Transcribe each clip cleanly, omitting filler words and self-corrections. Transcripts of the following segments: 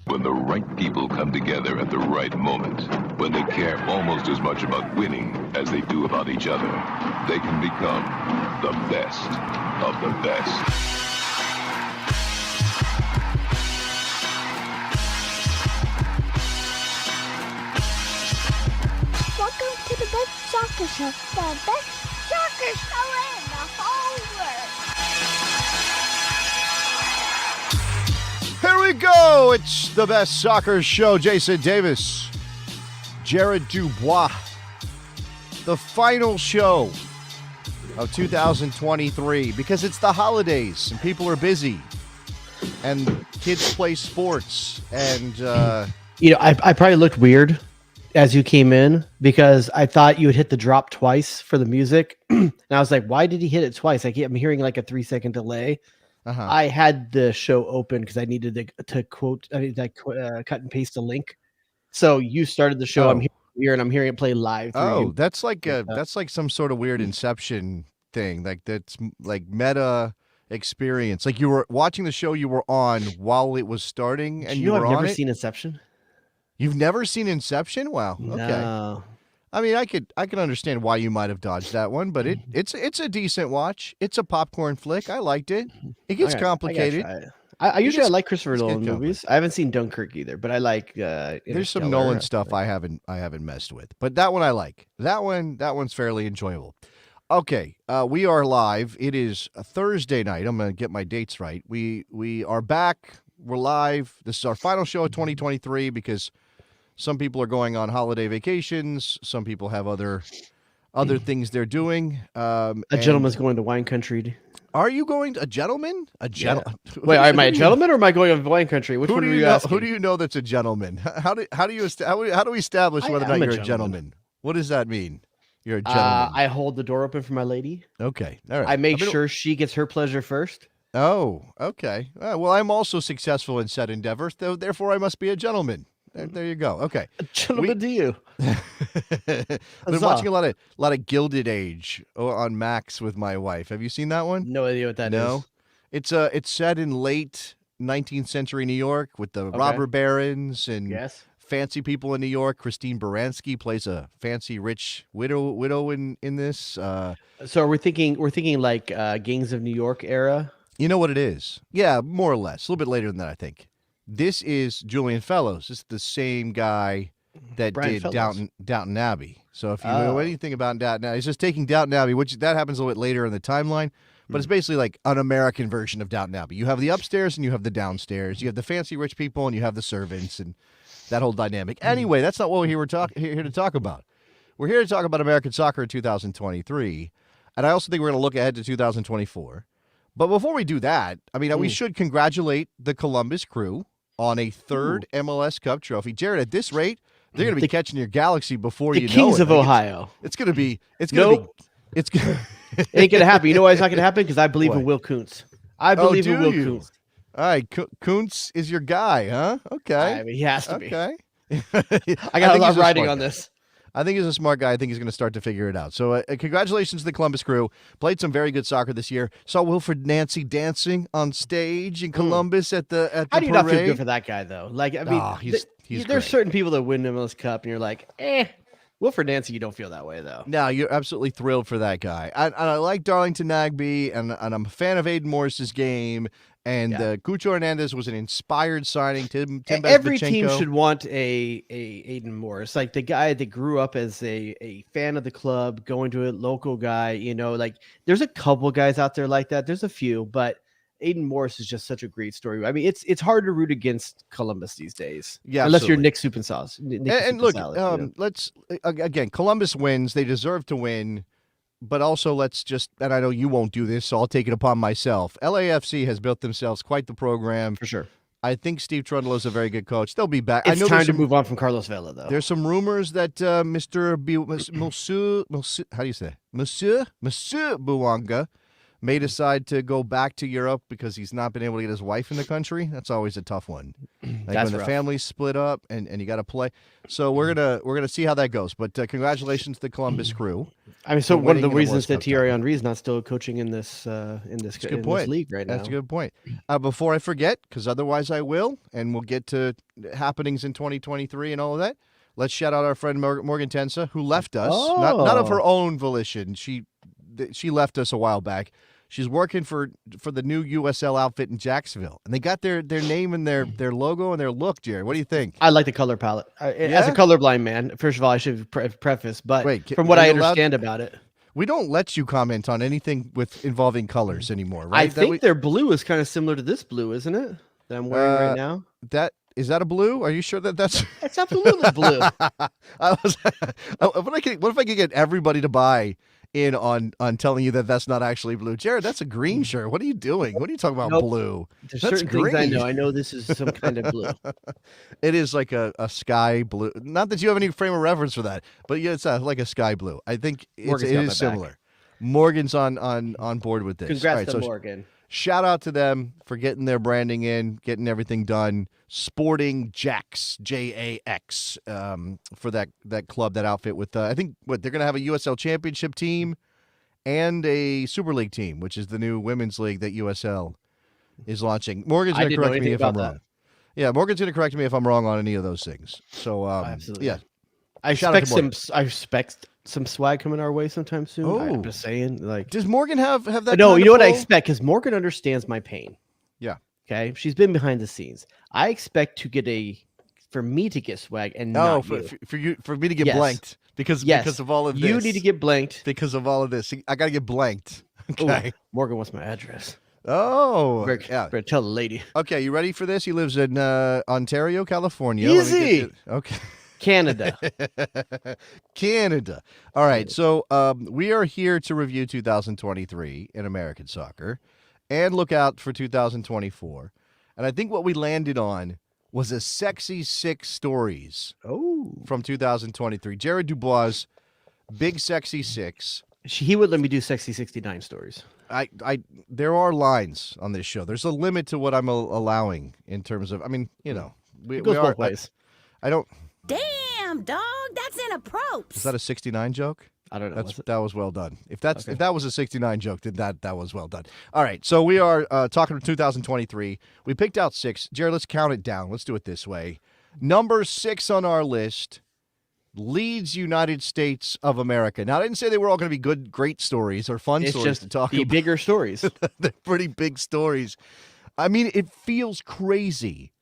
When the right people come together at the right moment, when they care almost as much about winning as they do about each other, they can become the best of the best. Welcome to the best soccer show, the best soccer show in the whole world. Here we go. It's the best soccer show. Jason Davis, Jared Dubois. The final show of 2023 because it's the holidays and people are busy and kids play sports and I probably looked weird as you came in because I thought you had hit the drop twice for the music. And I was like, why did he hit it twice? I'm hearing like a 3-second delay. I had the show open because I needed to cut and paste a link. So you started the show. I'm here and I'm hearing it play live. You. That's like some sort of weird Inception thing. Like that's like meta experience. Like you were watching the show you were on while it was starting, and you were on it. I've never seen Inception. You've never seen Inception? Wow. Okay. No. I mean, I could understand why you might have dodged that one, but it's a decent watch. It's a popcorn flick. I liked it. It gets complicated. I usually like Christopher Nolan movies. I haven't seen Dunkirk either, but I like. There's some Nolan stuff I haven't messed with, but that one I like. That one's fairly enjoyable. Okay, we are live. It is a Thursday night. I'm gonna get my dates right. We are back. We're live. This is our final show of 2023 because some people are going on holiday vacations. Some people have other things they're doing. A gentleman's going to wine country. Are you going to a gentleman? Wait, am I a gentleman or am I going to wine country? Which one are you asking? Who do you know that's a gentleman? How do we establish whether or not you're a gentleman? What does that mean? You're a gentleman. I hold the door open for my lady. Okay, all right. I make sure she gets her pleasure first. Oh, okay. Well, I'm also successful in said endeavors, therefore I must be a gentleman. There you go. Okay. A gentleman to you. Been watching a lot of Gilded Age on Max with my wife. Have you seen that one? No idea what that is. It's set in late 19th century New York with the robber barons and fancy people in New York. Christine Baranski plays a fancy rich widow in this. So are we thinking like Gangs of New York era? You know what it is? Yeah, more or less. A little bit later than that, I think. This is Julian Fellows. This is the same guy that did Downton Abbey. So if you know anything about Downton Abbey, he's just taking Downton Abbey, which that happens a little bit later in the timeline, but it's basically like an American version of Downton Abbey. You have the upstairs and you have the downstairs. You have the fancy rich people and you have the servants and that whole dynamic. Anyway, that's not what we're here to talk about. We're here to talk about American soccer in 2023, and I also think we're going to look ahead to 2024. But before we do that, I mean, we should congratulate the Columbus Crew on a third MLS Cup trophy. Jared, at this rate, they're going to be catching your Galaxy before you know it. The Kings of Ohio. It ain't going to happen. You know why it's not going to happen? Because I believe in Will Kuntz. I believe in Will Kuntz. All right, Kuntz is your guy, huh? Okay. I mean, he has to be. Okay. I got a lot riding on this. I think he's a smart guy. I think he's going to start to figure it out. So congratulations to the Columbus Crew. Played some very good soccer this year. Saw Wilfred Nancy dancing on stage in Columbus at the How do you parade. not feel good for that guy, though? Like, I mean, he's there's certain people that win the MLS Cup, and you're like, Wilfred Nancy, you don't feel that way, though. No, you're absolutely thrilled for that guy. I like Darlington Nagbe, and I'm a fan of Aiden Morris's game. And Cucho Hernandez was an inspired signing. Tim Every team should want a Aiden Morris, like the guy that grew up as a fan of the club, going to a local guy. You know, like there's a couple guys out there like that. There's a few, but Aiden Morris is just such a great story. I mean, it's hard to root against Columbus these days, unless you're Nick Supensauce. And look, let's again, Columbus wins. They deserve to win. But also, let's just, and I know you won't do this, so I'll take it upon myself. LAFC has built themselves quite the program. For sure. I think Steve Trundle is a very good coach. They'll be back. It's time to move on from Carlos Vela, though. There's some rumors that Monsieur Bouanga may decide to go back to Europe because he's not been able to get his wife in the country. That's always a tough one. Like That's when rough. the family's split up and you got to play. So we're gonna see how that goes. But congratulations to the Columbus Crew. I mean, so one of the winning reasons the that Thierry Henry is not still coaching in this this league right now. That's a good point. Before I forget, because otherwise I will, and we'll get to happenings in 2023 and all of that. Let's shout out our friend Morgan Tensa, who left us, not of her own volition. She left us a while back. She's working for the new USL outfit in Jacksonville, and they got their name and their logo and their look. Jared, what do you think? I like the color palette. As a colorblind man, first of all, I should preface, but from what I understand about it, we don't let you comment on anything involving colors anymore, right? I think their blue is kind of similar to this blue, isn't it? That I'm wearing right now. Is that a blue? Are you sure that's? It's absolutely blue. What if I could get everybody to buy in on telling you that that's not actually blue? Jared, that's a green shirt. What are you doing? What are you talking about? Nope. Blue? There's that's certain green. Things I know. I know this is some kind of blue. It is like a sky blue. Not that you have any frame of reference for that, but yeah, it's like a sky blue. I think it is similar. Back. Morgan's on board with this. Congrats to Morgan. Shout out to them for getting their branding in, getting everything done. Sporting Jax, JAX, for that club, that outfit with, I think, they're going to have a USL Championship team and a Super League team, which is the new women's league that USL is launching. Morgan's going to correct me if I'm wrong. Yeah, Morgan's going to correct me if I'm wrong on any of those things. So, absolutely. Yeah. I expect some swag coming our way sometime soon. Oh. I'm just saying, does Morgan have that? No, you know what I expect, because Morgan understands my pain. Yeah. Okay, she's been behind the scenes. I expect for me to get swag and not for me to get blanked because of all of this. You need to get blanked because of all of this. I got to get blanked. Okay. Ooh, Morgan wants my address. Oh, better tell the lady. Okay, you ready for this? He lives in Ontario, California. Easy. Okay. Canada. Canada. All right. So we are here to review 2023 in American soccer and look out for 2024. And I think what we landed on was a sexy 6 stories from 2023. Jared Dubois, big sexy 6. He would let me do sexy 69 stories. There are lines on this show. There's a limit to what I'm allowing in terms of, it goes both ways. I don't. Damn, dog, that's inappropriate. Is that a 69 joke? I don't know. That was well done. If that was a 69 joke, then that was well done. All right, so we are talking about 2023. We picked out 6. Jared, let's count it down. Let's do it this way. Number 6 on our list, Leeds United States of America. Now, I didn't say they were all going to be great stories or fun stories to talk about. Bigger stories. They're pretty big stories. It feels crazy.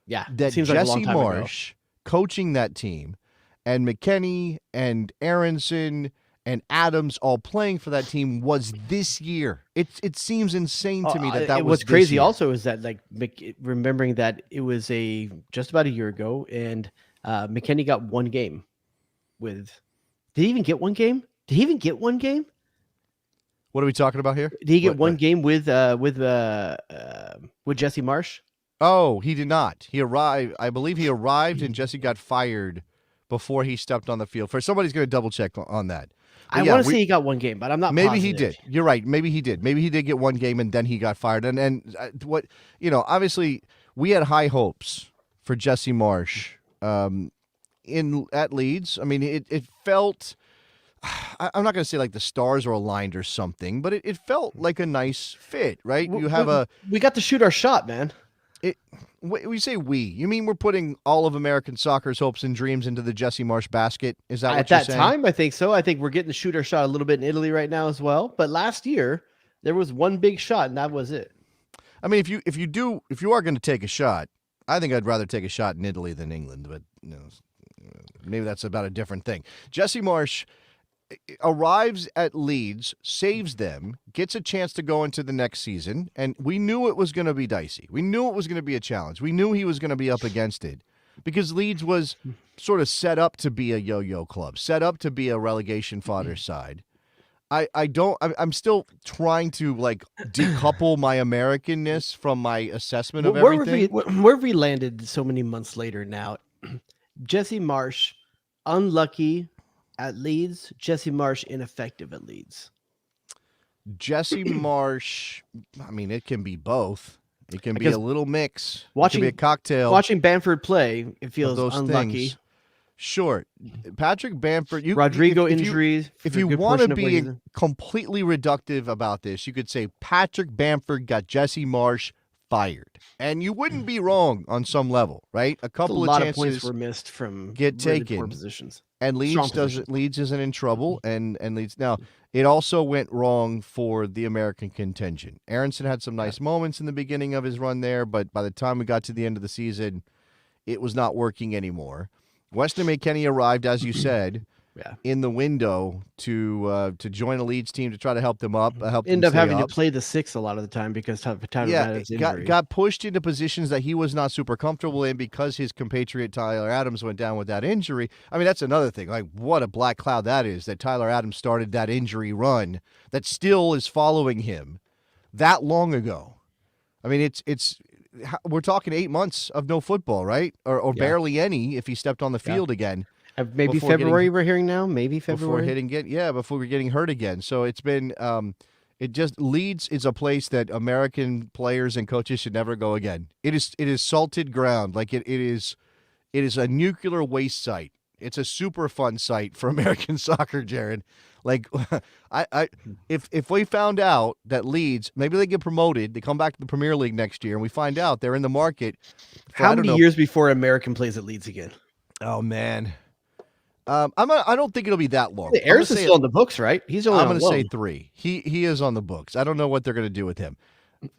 Yeah, that seems Jesse like a long time Marsh coaching that team, and McKennie and Aronson and Adams all playing for that team was this year. It seems insane to me that was what's crazy also is that, remembering that it was just about a year ago, and McKennie got one game with. Did he even get one game? What are we talking about here? Did he get one game with Jesse Marsh? Oh, he did not. He arrived. I believe he arrived, and Jesse got fired before he stepped on the field. Somebody's going to double check on that. I want to say he got one game, but I'm not. Maybe positive. He did. You're right. Maybe he did. Maybe he did get one game, and then he got fired. And obviously we had high hopes for Jesse Marsh at Leeds. It felt. I'm not going to say like the stars are aligned or something, but it felt like a nice fit, right? We got to shoot our shot, man. When you say we, you mean we're putting all of American soccer's hopes and dreams into the Jesse Marsh basket? Is that what you're saying? At that time, I think so. I think we're getting to shoot our shot a little bit in Italy right now as well. But last year, there was one big shot, and that was it. If you are going to take a shot, I think I'd rather take a shot in Italy than England. But maybe that's about a different thing. Jesse Marsh arrives at Leeds, saves them, gets a chance to go into the next season, and we knew it was going to be dicey. We knew it was going to be a challenge. We knew he was going to be up against it because Leeds was sort of set up to be a yo-yo club, set up to be a relegation fodder side. I'm still trying to decouple my Americanness from my assessment of everything. Where have we landed so many months later now? Jesse Marsh, unlucky at Leeds, Jesse Marsh ineffective at Leeds. Jesse Marsh, it can be both. It can be a little mix. It can be a cocktail. Watching Bamford play, it feels unlucky. Things. Sure. Patrick Bamford. Rodrigo injuries. If you want to be completely reductive about this, you could say Patrick Bamford got Jesse Marsh fired. And you wouldn't be wrong on some level, right? A couple of chances of points were missed from get taken. Poor positions. And Leeds isn't in trouble, and Leeds now. It also went wrong for the American contingent. Aronson had some nice moments in the beginning of his run there, but by the time we got to the end of the season, it was not working anymore. Weston McKennie arrived, as you said, in the window to join a Leeds team to try to help them up. End up having to play the 6 a lot of the time because Tyler Adams' injury. Got pushed into positions that he was not super comfortable in because his compatriot Tyler Adams went down with that injury. I mean, that's another thing. Like, what a black cloud that is, that Tyler Adams started that injury run that still is following him that long ago. I mean, it's we're talking 8 months of no football, right? Or barely any if he stepped on the field again. Maybe February we're hearing now. Maybe February before we're getting hurt again. So it's been Leeds is a place that American players and coaches should never go again. It is salted ground. Like it is a nuclear waste site. It's a super fun site for American soccer, Jared. Like if we found out that Leeds, maybe they get promoted, they come back to the Premier League next year, and we find out they're in the market. How many years before American plays at Leeds again? Oh man. I don't think it'll be that long. Aron's still on the books, right? He's only. I'm going to say 3. He is on the books. I don't know what they're going to do with him.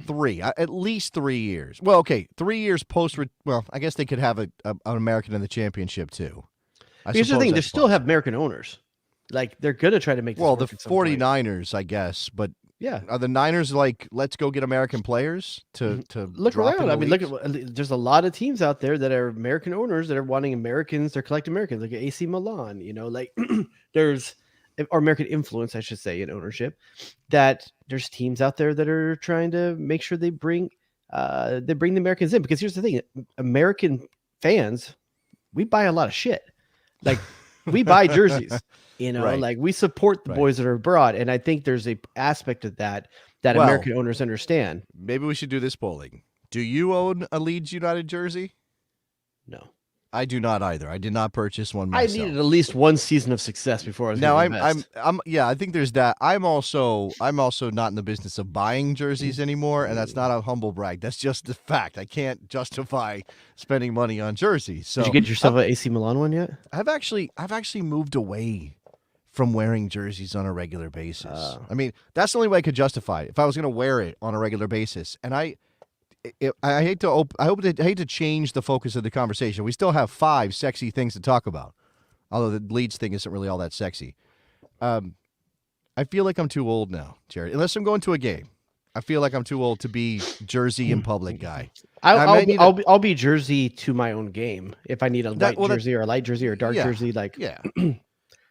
3, at least 3 years. Well, okay, 3 years post. Well, I guess they could have an American in the championship too. Here's the thing: they still have American owners. Like they're going to try to make. This the 49ers, I guess, but. Yeah, are the Niners like, let's go get American players to look around? I mean, there's a lot of teams out there that are American owners that are wanting Americans. They're collecting Americans, like AC Milan. You know, like there's or American influence, I should say, in ownership. That there's teams out there that are trying to make sure they bring the Americans in. Because here's the thing: American fans, we buy a lot of shit. Like we buy jerseys. You know, like we support the boys that are abroad. And I think there's a aspect of that American owners understand. Maybe we should do this polling. Do you own a Leeds United jersey? No. I do not either. I did not purchase one myself. I needed at least one season of success before I was going to invest. I think there's that. I'm also not in the business of buying jerseys anymore, and that's not a humble brag. That's just the fact. I can't justify spending money on jerseys. So did you get yourself an AC Milan one yet? I've actually moved away from wearing jerseys on a regular basis. I mean, that's the only way I could justify it. If I was going to wear it on a regular basis. And I hate to change the focus of the conversation. We still have 5 sexy things to talk about, although the Leeds thing isn't really all that sexy. I feel like I'm too old now, Jared. Unless I'm going to a game, I feel like I'm too old to be jersey in public guy. I'll be jersey to my own game if I need a white jersey or a light jersey or a dark jersey. Like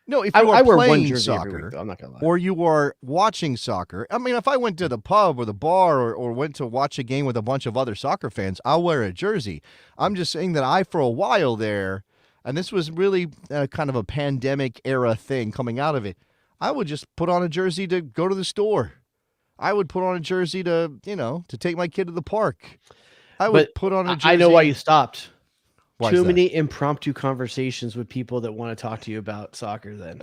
No, if you are wear playing one jersey soccer, every week, though, I'm not gonna lie. Or you are watching soccer. I mean, if I went to the pub or the bar or went to watch a game with a bunch of other soccer fans, I'll wear a jersey. I'm just saying that for a while there, and this was really kind of a pandemic era thing coming out of it, I would just put on a jersey to go to the store. I would put on a jersey to take my kid to the park. I would put on a jersey. I know why you stopped. Too many impromptu conversations with people that want to talk to you about soccer. Then,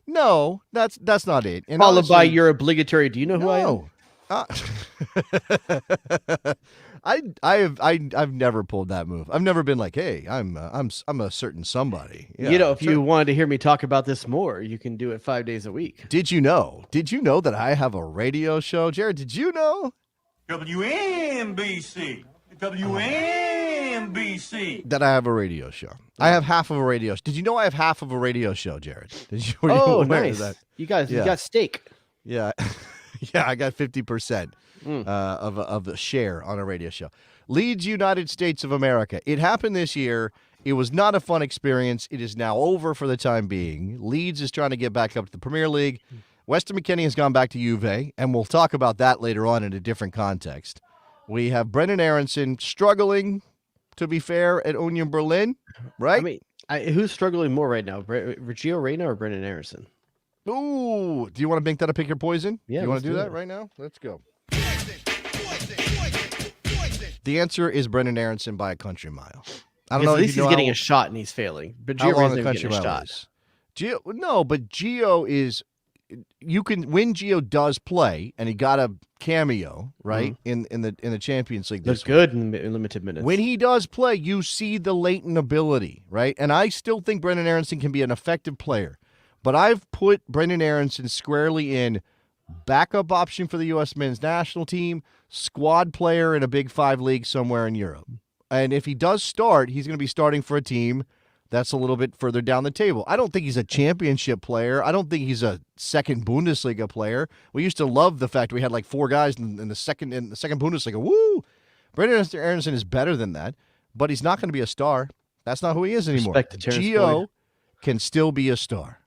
no, that's not it. And followed by your obligatory. Do you know who I am? I've never pulled that move. I've never been like, hey, I'm a certain somebody. Yeah, if you wanted to hear me talk about this more, you can do it 5 days a week. Did you know that I have a radio show, Jared? Did you know? WNBC. That I have a radio show. I have half of a radio. Did you know I have half of a radio show, Jared? Nice. You got steak. Yeah, yeah. I got 50% of the share on a radio show. Leeds United States of America. It happened this year. It was not a fun experience. It is now over for the time being. Leeds is trying to get back up to the Premier League. Weston McKennie has gone back to Juve, and we'll talk about that later on in a different context. We have Brendan Aronson struggling, to be fair, at Union Berlin, right? I mean, who's struggling more right now, Gio Reyna or Brendan Aronson? Ooh, do you want to make that a pick your poison? Yeah, you want to do that right now? Let's go. The answer is Brendan Aronson by a country mile. I don't know. At least if you he's know getting how, a shot and he's failing. But how Gio long Reyna's the never country getting a mile shot. is. But Gio is. You can when Gio does play, and he got a cameo right in the Champions League. Looks good in limited minutes. When he does play, you see the latent ability, right? And I still think Brendan Aronson can be an effective player, but I've put Brendan Aronson squarely in backup option for the U.S. men's national team, squad player in a Big 5 league somewhere in Europe. And if he does start, he's going to be starting for a team that's a little bit further down the table. I don't think he's a championship player. I don't think he's a second Bundesliga player. We used to love the fact we had like 4 guys in the second Bundesliga. Woo! Brendan Aronson is better than that, but he's not going to be a star. That's not who he is anymore. Respect to Terrence Gio Boyd. can still be a star.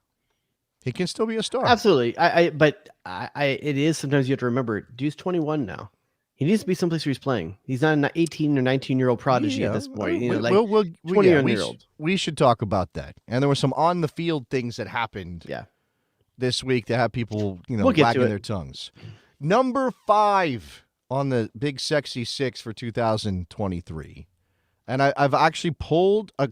He can still be a star. Absolutely. But it is sometimes you have to remember, dude's 21 now. He needs to be someplace where he's playing. He's not an 18 or 19-year-old prodigy at this point. You know, like 21-year-old. We should talk about that. And there were some on-the-field things that happened this week that have people, wagging their tongues. Number 5 on the Big Sexy 6 for 2023. And I've actually pulled a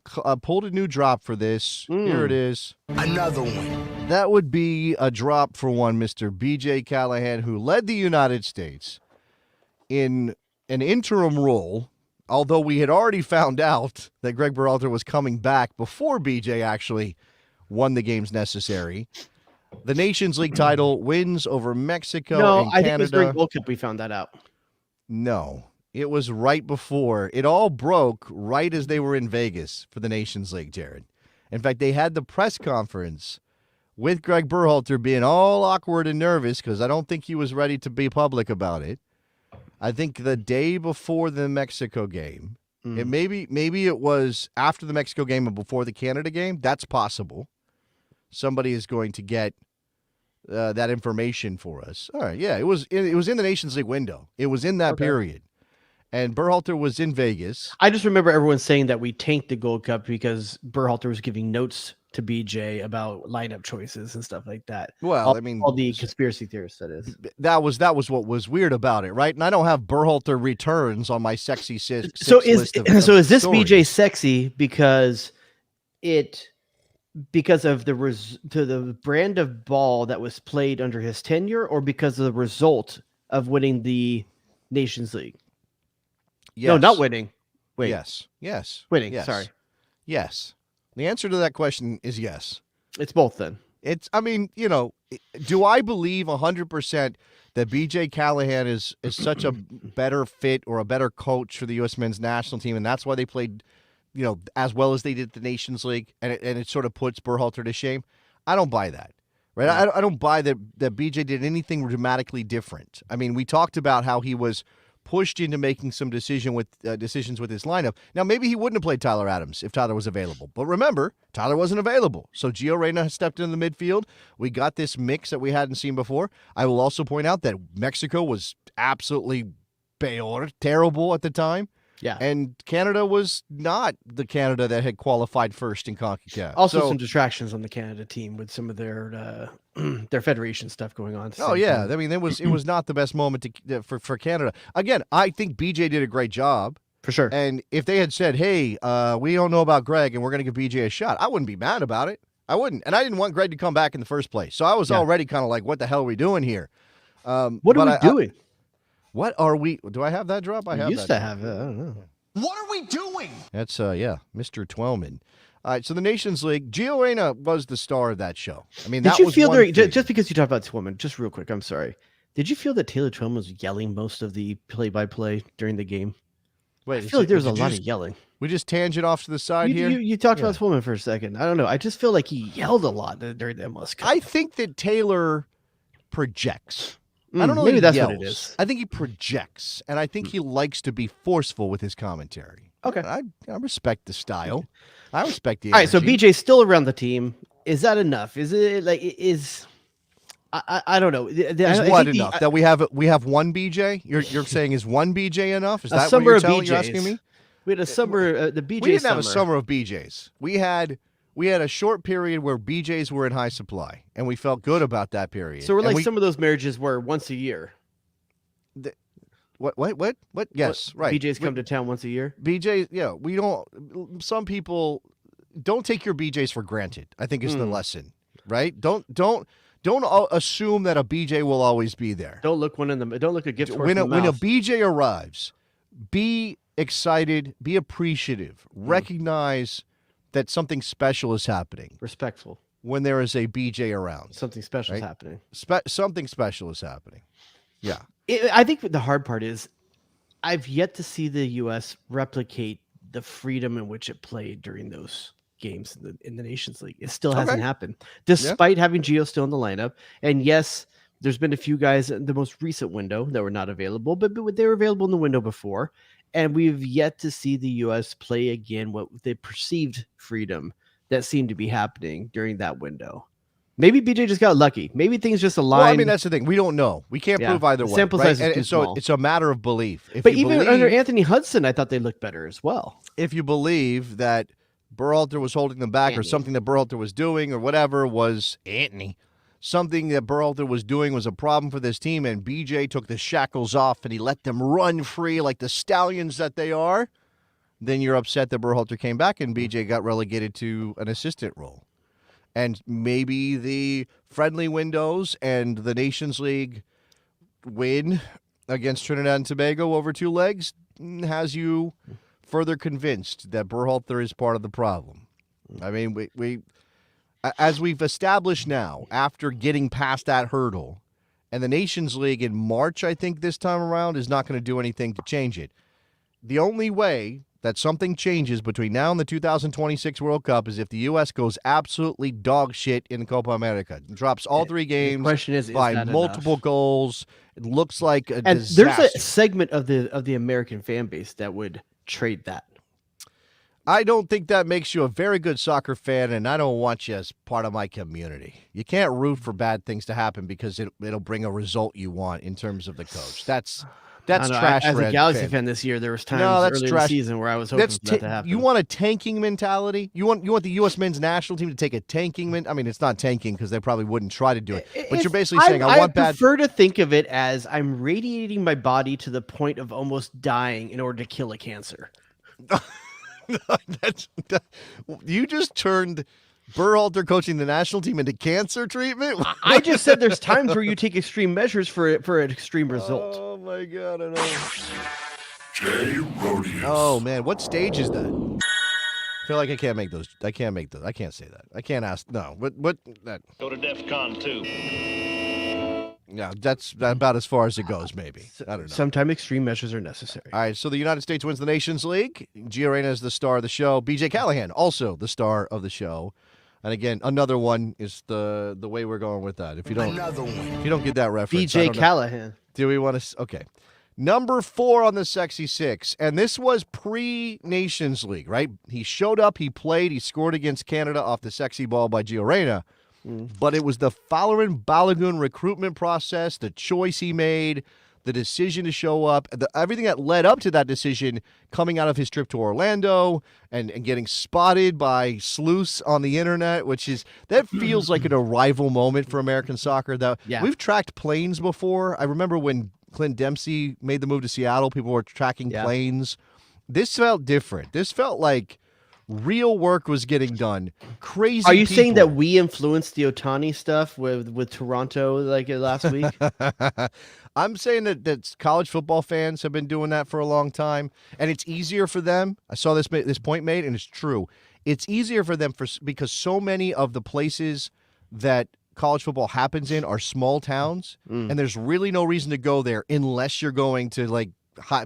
new drop for this. Here it is. Another one. That would be a drop for one Mr. B.J. Callahan, who led the United States in an interim role, although we had already found out that Greg Berhalter was coming back before BJ actually won the games necessary. The Nations League title, wins over Mexico and Canada. I think it was during World Cup we found that out. No, it was right before. It all broke right as they were in Vegas for the Nations League, Jared. In fact, they had the press conference with Greg Berhalter being all awkward and nervous because I don't think he was ready to be public about it. I think the day before the Mexico game, maybe it was after the Mexico game and before the Canada game. That's possible. Somebody is going to get that information for us. All right, yeah, it was in the Nations League window. It was in that period, and Berhalter was in Vegas. I just remember everyone saying that we tanked the Gold Cup because Berhalter was giving notes to BJ about lineup choices and stuff like that. Well, all the conspiracy theorists, that is. That was what was weird about it, right? And I don't have Berhalter returns on my sexy six. So is this stories. BJ sexy because of the brand of ball that was played under his tenure, or because of the result of winning the Nations League? Yes. No, not winning. Wait. Yes. Winning. Yes. Sorry. Yes. The answer to that question is yes. It's both then. Do I believe 100% that BJ Callahan is such a better fit or a better coach for the U.S. men's national team, and that's why they played, as well as they did the Nations League, and it sort of puts Berhalter to shame? I don't buy that, right? I don't buy that BJ did anything dramatically different. I mean, we talked about how he was pushed into making some decisions with his lineup. Now, maybe he wouldn't have played Tyler Adams if Tyler was available. But remember, Tyler wasn't available. So Gio Reyna stepped into the midfield. We got this mix that we hadn't seen before. I will also point out that Mexico was absolutely terrible at the time. Yeah. And Canada was not the Canada that had qualified first in CONCACAF. Also some distractions on the Canada team with some of their federation stuff going on. Oh, yeah. I mean, it was not the best moment for Canada. Again, I think BJ did a great job. For sure. And if they had said, hey, we don't know about Greg and we're going to give BJ a shot, I wouldn't be mad about it. I wouldn't. And I didn't want Greg to come back in the first place. So I was already kind of like, what the hell are we doing here? What are we doing? What are we? Do I have that drop? I used to have it. I don't know. What are we doing? That's, Mr. Twelman. All right, so the Nations League, Gio Reyna was the star of that show. I mean, did you feel just because you talked about Twelman, just real quick, I'm sorry. Did you feel that Taylor Twelman was yelling most of the play-by-play during the game? Wait, I feel like there was a lot of yelling. We just tangent off to the side here? You talked about Twelman for a second. I don't know. I just feel like he yelled a lot during the MLS Cup. I think that Taylor projects. I don't know. Maybe that's what it is. I think he projects, and I think he likes to be forceful with his commentary. Okay. I respect the style. I respect the energy. All right, so BJ's still around the team. Is that enough? Is it I don't know. Is what enough? That we have one BJ? You're saying is one BJ enough? Is that what you're asking me? We had a summer, the BJ. We didn't have a summer of BJs. We had a short period where BJs were in high supply, and we felt good about that period. So we're like some of those marriages were once a year. What? Yes, right. BJ's come to town once a year. BJ, yeah, we don't. Some people don't take your BJs for granted. I think is the lesson, right? Don't assume that a BJ will always be there. Don't look a gift horse when in the when a mouth. BJ arrives, be excited, be appreciative, recognize that something special is happening. Respectful. When there is a BJ around, Something special is happening. Something special is happening. Yeah. I think the hard part is I've yet to see the U.S. replicate the freedom in which it played during those games in the Nations League. It still hasn't happened, despite having Gio still in the lineup. And yes, there's been a few guys in the most recent window that were not available, but they were available in the window before. And we've yet to see the U.S. play again what the perceived freedom that seemed to be happening during that window. Maybe BJ just got lucky. Maybe things just aligned. Well, I mean, that's the thing. We don't know. We can't prove either way. Sample size is too small. It's a matter of belief. But even under Anthony Hudson, I thought they looked better as well. If you believe that Berhalter was holding them back or something that Berhalter was doing or whatever was something that Berhalter was doing was a problem for this team, and BJ took the shackles off and he let them run free like the stallions that they are, then you're upset that Berhalter came back and BJ got relegated to an assistant role. And maybe the friendly windows and the Nations League win against Trinidad and Tobago over two legs has you further convinced that Berhalter is part of the problem. I mean, we as we've established now, after getting past that hurdle, and the Nations League in March, I think this time around, is not going to do anything to change it. The only way that something changes between now and the 2026 World Cup is if the U.S. goes absolutely dog shit in Copa America. Drops all three games by multiple goals. It looks like a disaster. There's a segment of the American fan base that would trade that. I don't think that makes you a very good soccer fan, and I don't want you as part of my community. You can't root for bad things to happen because it'll bring a result you want in terms of the coach. That's trash. As a Galaxy fan this year, there was times early in the season where I was hoping for that to happen. You want a tanking mentality? You want the U.S. men's national team to take a tanking I mean, it's not tanking because they probably wouldn't try to do it. But you're basically saying, I prefer to think of it as I'm radiating my body to the point of almost dying in order to kill a cancer. You just turned Berhalter coaching the national team into cancer treatment? I just said there's times where you take extreme measures for an extreme result. Oh my God, I know. Jay Rodius. Oh man, what stage is that? I feel like I can't make those. I can't say that. I can't ask. No. What that? Go to DEF CON 2. Yeah, that's about as far as it goes, maybe. I don't know. Sometimes extreme measures are necessary. All right, so the United States wins the Nations League. Gio Reyna is the star of the show. BJ Callahan, also the star of the show. And again, another one is the way we're going with that. If you don't get that reference, BJ Callahan. Do we want to? Okay, number 4 on the Sexy Six, and this was pre-Nations League, right? He showed up, he played, he scored against Canada off the sexy ball by Gio Reyna. But it was the Folarin Balogun recruitment process, the choice he made, the decision to show up, everything that led up to that decision coming out of his trip to Orlando and getting spotted by sleuths on the internet, that feels like an arrival moment for American soccer. We've tracked planes before. I remember when Clint Dempsey made the move to Seattle, people were tracking planes. This felt different. This felt like real work was getting done. Crazy. Are you saying that we influenced the Ohtani stuff with Toronto like last week? I'm saying that college football fans have been doing that for a long time, and it's easier for them. I saw this point made, and it's true. It's easier for them because so many of the places that college football happens in are small towns, and there's really no reason to go there unless you're going to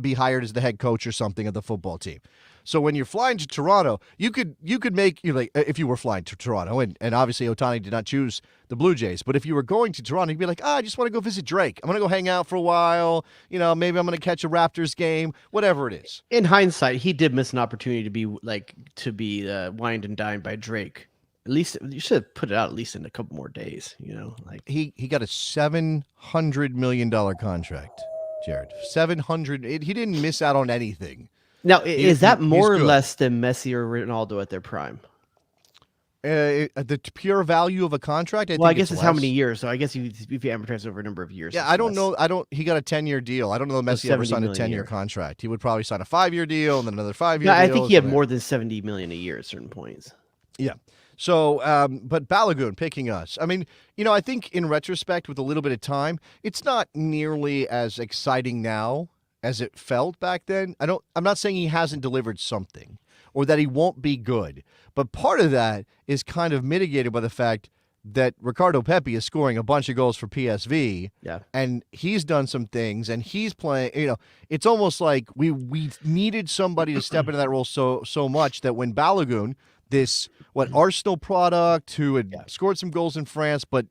be hired as the head coach or something of the football team. So when you're flying to Toronto, you could make if you were flying to Toronto, and obviously Ohtani did not choose the Blue Jays, but if you were going to Toronto, you'd be like, I just want to go visit Drake. I'm going to go hang out for a while. Maybe I'm going to catch a Raptors game, whatever it is. In hindsight, he did miss an opportunity to be wined and dined by Drake. At least you should have put it out at least in a couple more days. He got a $700 million contract, Jared. 700. He didn't miss out on anything. Now, is that more or less than Messi or Ronaldo at their prime? The pure value of a contract. I guess it's how many years. So I guess if you amortize over a number of years. Yeah, I don't know. He got a 10-year deal. I don't know if Messi ever signed a 10-year contract. He would probably sign a 5-year deal and then another 5-year deal. I think he had more than 70 million a year at certain points. Yeah. So, but Balogun picking us. I mean, I think in retrospect, with a little bit of time, it's not nearly as exciting now as it felt back then. I'm not saying he hasn't delivered something or that he won't be good, but part of that is kind of mitigated by the fact that Ricardo Pepi is scoring a bunch of goals for PSV. Yeah. And he's done some things and he's playing, it's almost like we needed somebody to step into that role so much that when Balogun, this Arsenal product who had scored some goals in France, but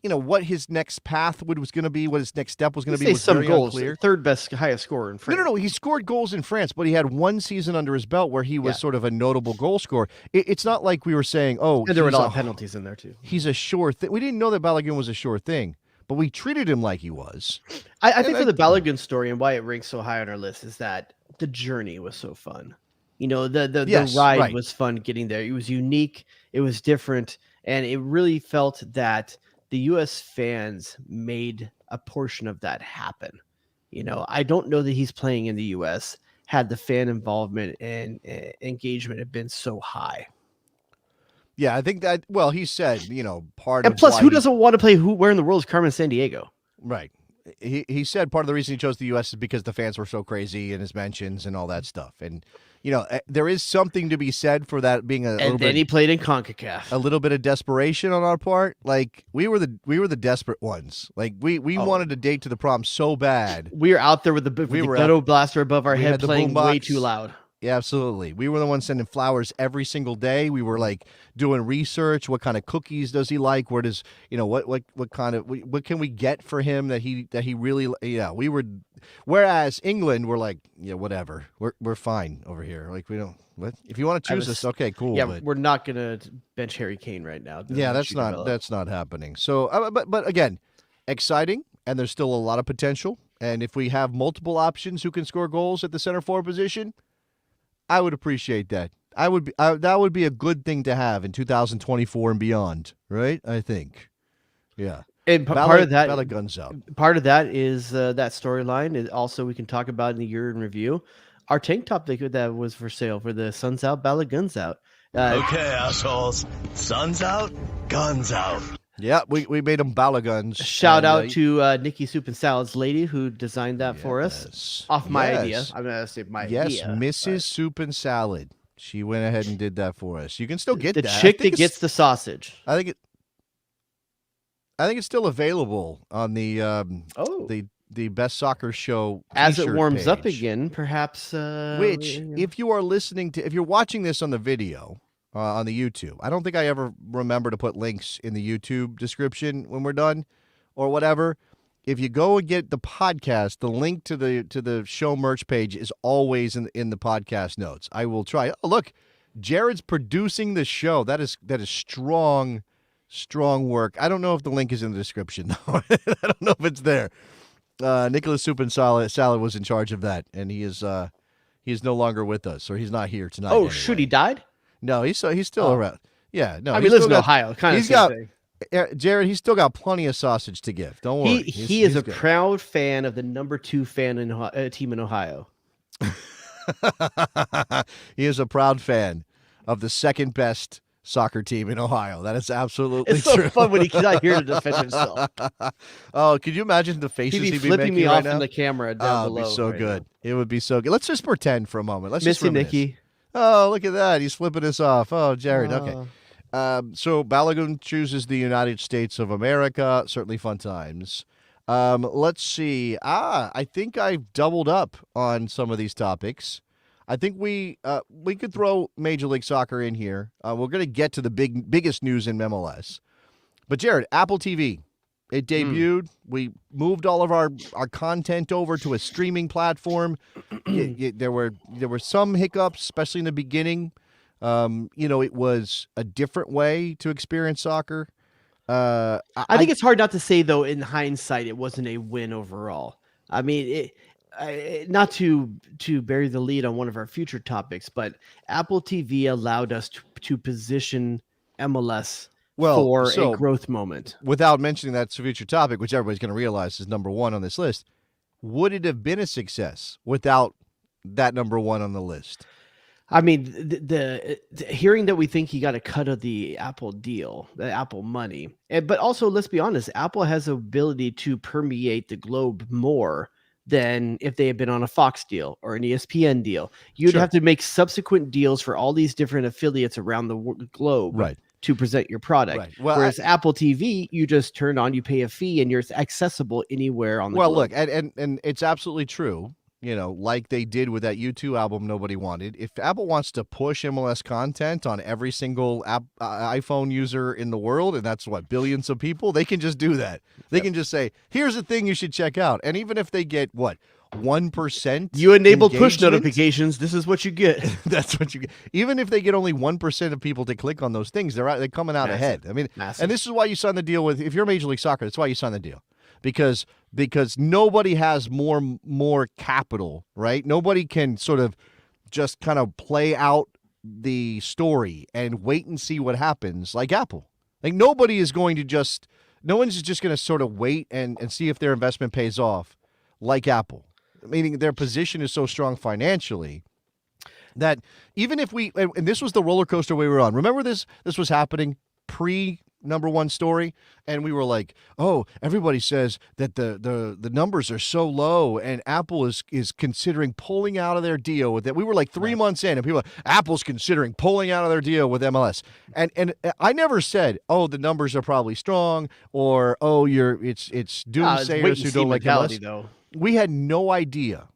what his next path was going to be, what his next step was going to be, was some very goals. unclear. Third best, highest scorer in France. No. He scored goals in France, but he had one season under his belt where he was sort of a notable goal scorer. It's not like we were saying, and there were a lot of penalties in there too. He's a sure thing. We didn't know that Balogun was a sure thing, but we treated him like he was. I think for the Balogun story and why it ranks so high on our list is that the journey was so fun. The ride was fun getting there. It was unique. It was different. And it really felt that the U.S. fans made a portion of that happen. I don't know that he's playing in the U.S. had the fan involvement and engagement have been so high. Yeah, I think that, he said, part of. And plus, who doesn't want to play where in the world is Carmen Sandiego? Right. He said part of the reason he chose the U.S. is because the fans were so crazy in his mentions and all that stuff. And, there is something to be said for that being he played in CONCACAF. A little bit of desperation on our part. Like we were the desperate ones. Like we wanted to date to the prom so bad. We were out there with the ghetto blaster above our head playing way too loud. Yeah, absolutely. We were the ones sending flowers every single day. We were like doing research. What kind of cookies does he like? Where does what kind of what can we get for him that he really we were. Whereas England were like whatever, we're fine over here. Like we don't. What if you want to choose us? Okay, cool. Yeah, but we're not gonna bench Harry Kane right now. Yeah, that's not happening. So, but again, exciting, and there's still a lot of potential. And if we have multiple options who can score goals at the center forward position, I would appreciate that. That would be a good thing to have in 2024 and beyond, right? I think, yeah. And part of that, Balogun's out. Part of that is that storyline. Also, we can talk about in the year in review. Our tank top that was for sale for the Sun's out, Balogun's out. Okay, assholes. Sun's out, guns out. Yeah, we made them Baloguns. Shout out to Nikki Soup and Salad's lady who designed that for us. Off my idea. I'm going to say my idea. Yes, Mrs. Soup and Salad. She went ahead and did that for us. You can still get the that. chick that gets the sausage. I think it's still available on the the Best Soccer Show as it warms page. Up again, perhaps. Which, if you're watching this on the video. On the YouTube. I don't think I ever remember to put links in the YouTube description when we're done or whatever. If you go and get the podcast, the link to the show merch page is always in the podcast notes. I will try. Oh, look, Jared's producing the show. That is strong work. I don't know if the link is in the description, though. I don't know if it's there. Nicholas Soup and Salad was in charge of that, and he is no longer with us, or he's not here tonight. Oh, anyway. shoot, he died? No, he's still around. Yeah, no. I mean, he lives in Ohio. Kind of same thing. Jared, he's still got plenty of sausage to give. Don't worry. He is a proud fan of the number 2 team in Ohio. He is a proud fan of the second best soccer team in Ohio. That is absolutely true. It's so fun when he's not here to defend himself. Oh, could you imagine the faces he'd be flipping me right off now? from the camera down below. It'd be so good. It would be so good. Let's just pretend for a moment. Let's Miss just you, Nikki. Oh, look at that. He's flipping us off. Oh, Jared. Okay. So Balogun chooses the United States of America. Certainly fun times. Let's see. I think I've doubled up on some of these topics. I think we could throw Major League Soccer in here. We're going to get to the biggest news in MLS. But Jared, Apple TV. It debuted. We moved all of our content over to a streaming platform. There were some hiccups, especially in the beginning. It was a different way to experience soccer. I think it's hard not to say, though, in hindsight, it wasn't a win overall. I mean, not to bury the lead on one of our future topics, but Apple TV allowed us to position MLS Well, for so, a growth moment. Without mentioning that future topic, which everybody's going to realize is number one on this list, would it have been a success without that number one on the list? I mean, the hearing that we think he got a cut of the Apple deal, the Apple money, but also let's be honest, Apple has the ability to permeate the globe more than if they had been on a Fox deal or an ESPN deal. You'd have to make subsequent deals for all these different affiliates around the globe, right, to present your product. Right. Well, whereas Apple TV, you just turn on, you pay a fee, and you're accessible anywhere on the globe. Well, look, and it's absolutely true. You know, like they did with that U2 album nobody wanted. If Apple wants to push MLS content on every single iPhone user in the world, and that's what, billions of people, they can just do that. They can just say, here's a thing you should check out. And even if they get, what, 1%? You enable push notifications. This is what you get. That's what you get. Even if they get only 1% of people to click on those things, they're coming out ahead. I mean, and this is why you sign the deal with, if you're Major League Soccer, that's why you sign the deal. Because nobody has more capital, right? Nobody can sort of just kind of play out the story and wait and see what happens like Apple. Like no one's just going to sort of wait and see if their investment pays off like Apple. Meaning their position is so strong financially that even if and this was the roller coaster we were on. Remember this was happening pre number one story, and we were like, oh, everybody says that the numbers are so low and Apple is considering pulling out of their deal with it. We were like 3 months in and people were, Apple's considering pulling out of their deal with MLS. And I never said, oh, the numbers are probably strong, or oh, it's doomsayers who don't like MLS. Though. We had no idea.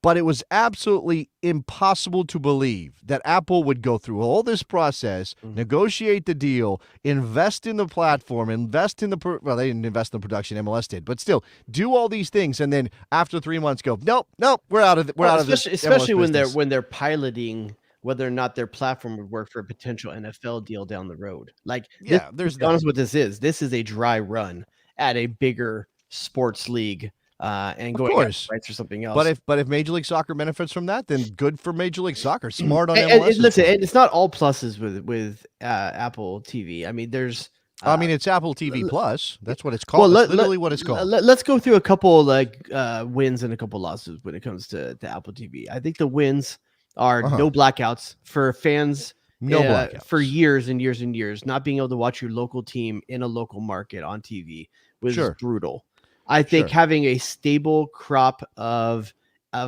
But it was absolutely impossible to believe that Apple would go through all this process, negotiate the deal, invest in the platform, invest in well, they didn't invest in the production, MLS did, but still do all these things, and then after 3 months go, nope, we're out of this. Especially when they're piloting whether or not their platform would work for a potential NFL deal down the road. Like, there's honest what this is. This is a dry run at a bigger sports league. And going rights or something else. But if Major League Soccer benefits from that, then good for Major League Soccer. Smart on MLS. And listen, it's not all pluses with Apple TV. I mean, there's. It's Apple TV Plus. That's what it's called. That's literally what it's called. Let's go through a couple wins and a couple losses when it comes to Apple TV. I think the wins are no blackouts for fans. No blackouts for years and years and years. Not being able to watch your local team in a local market on TV was brutal. I think having a stable crop of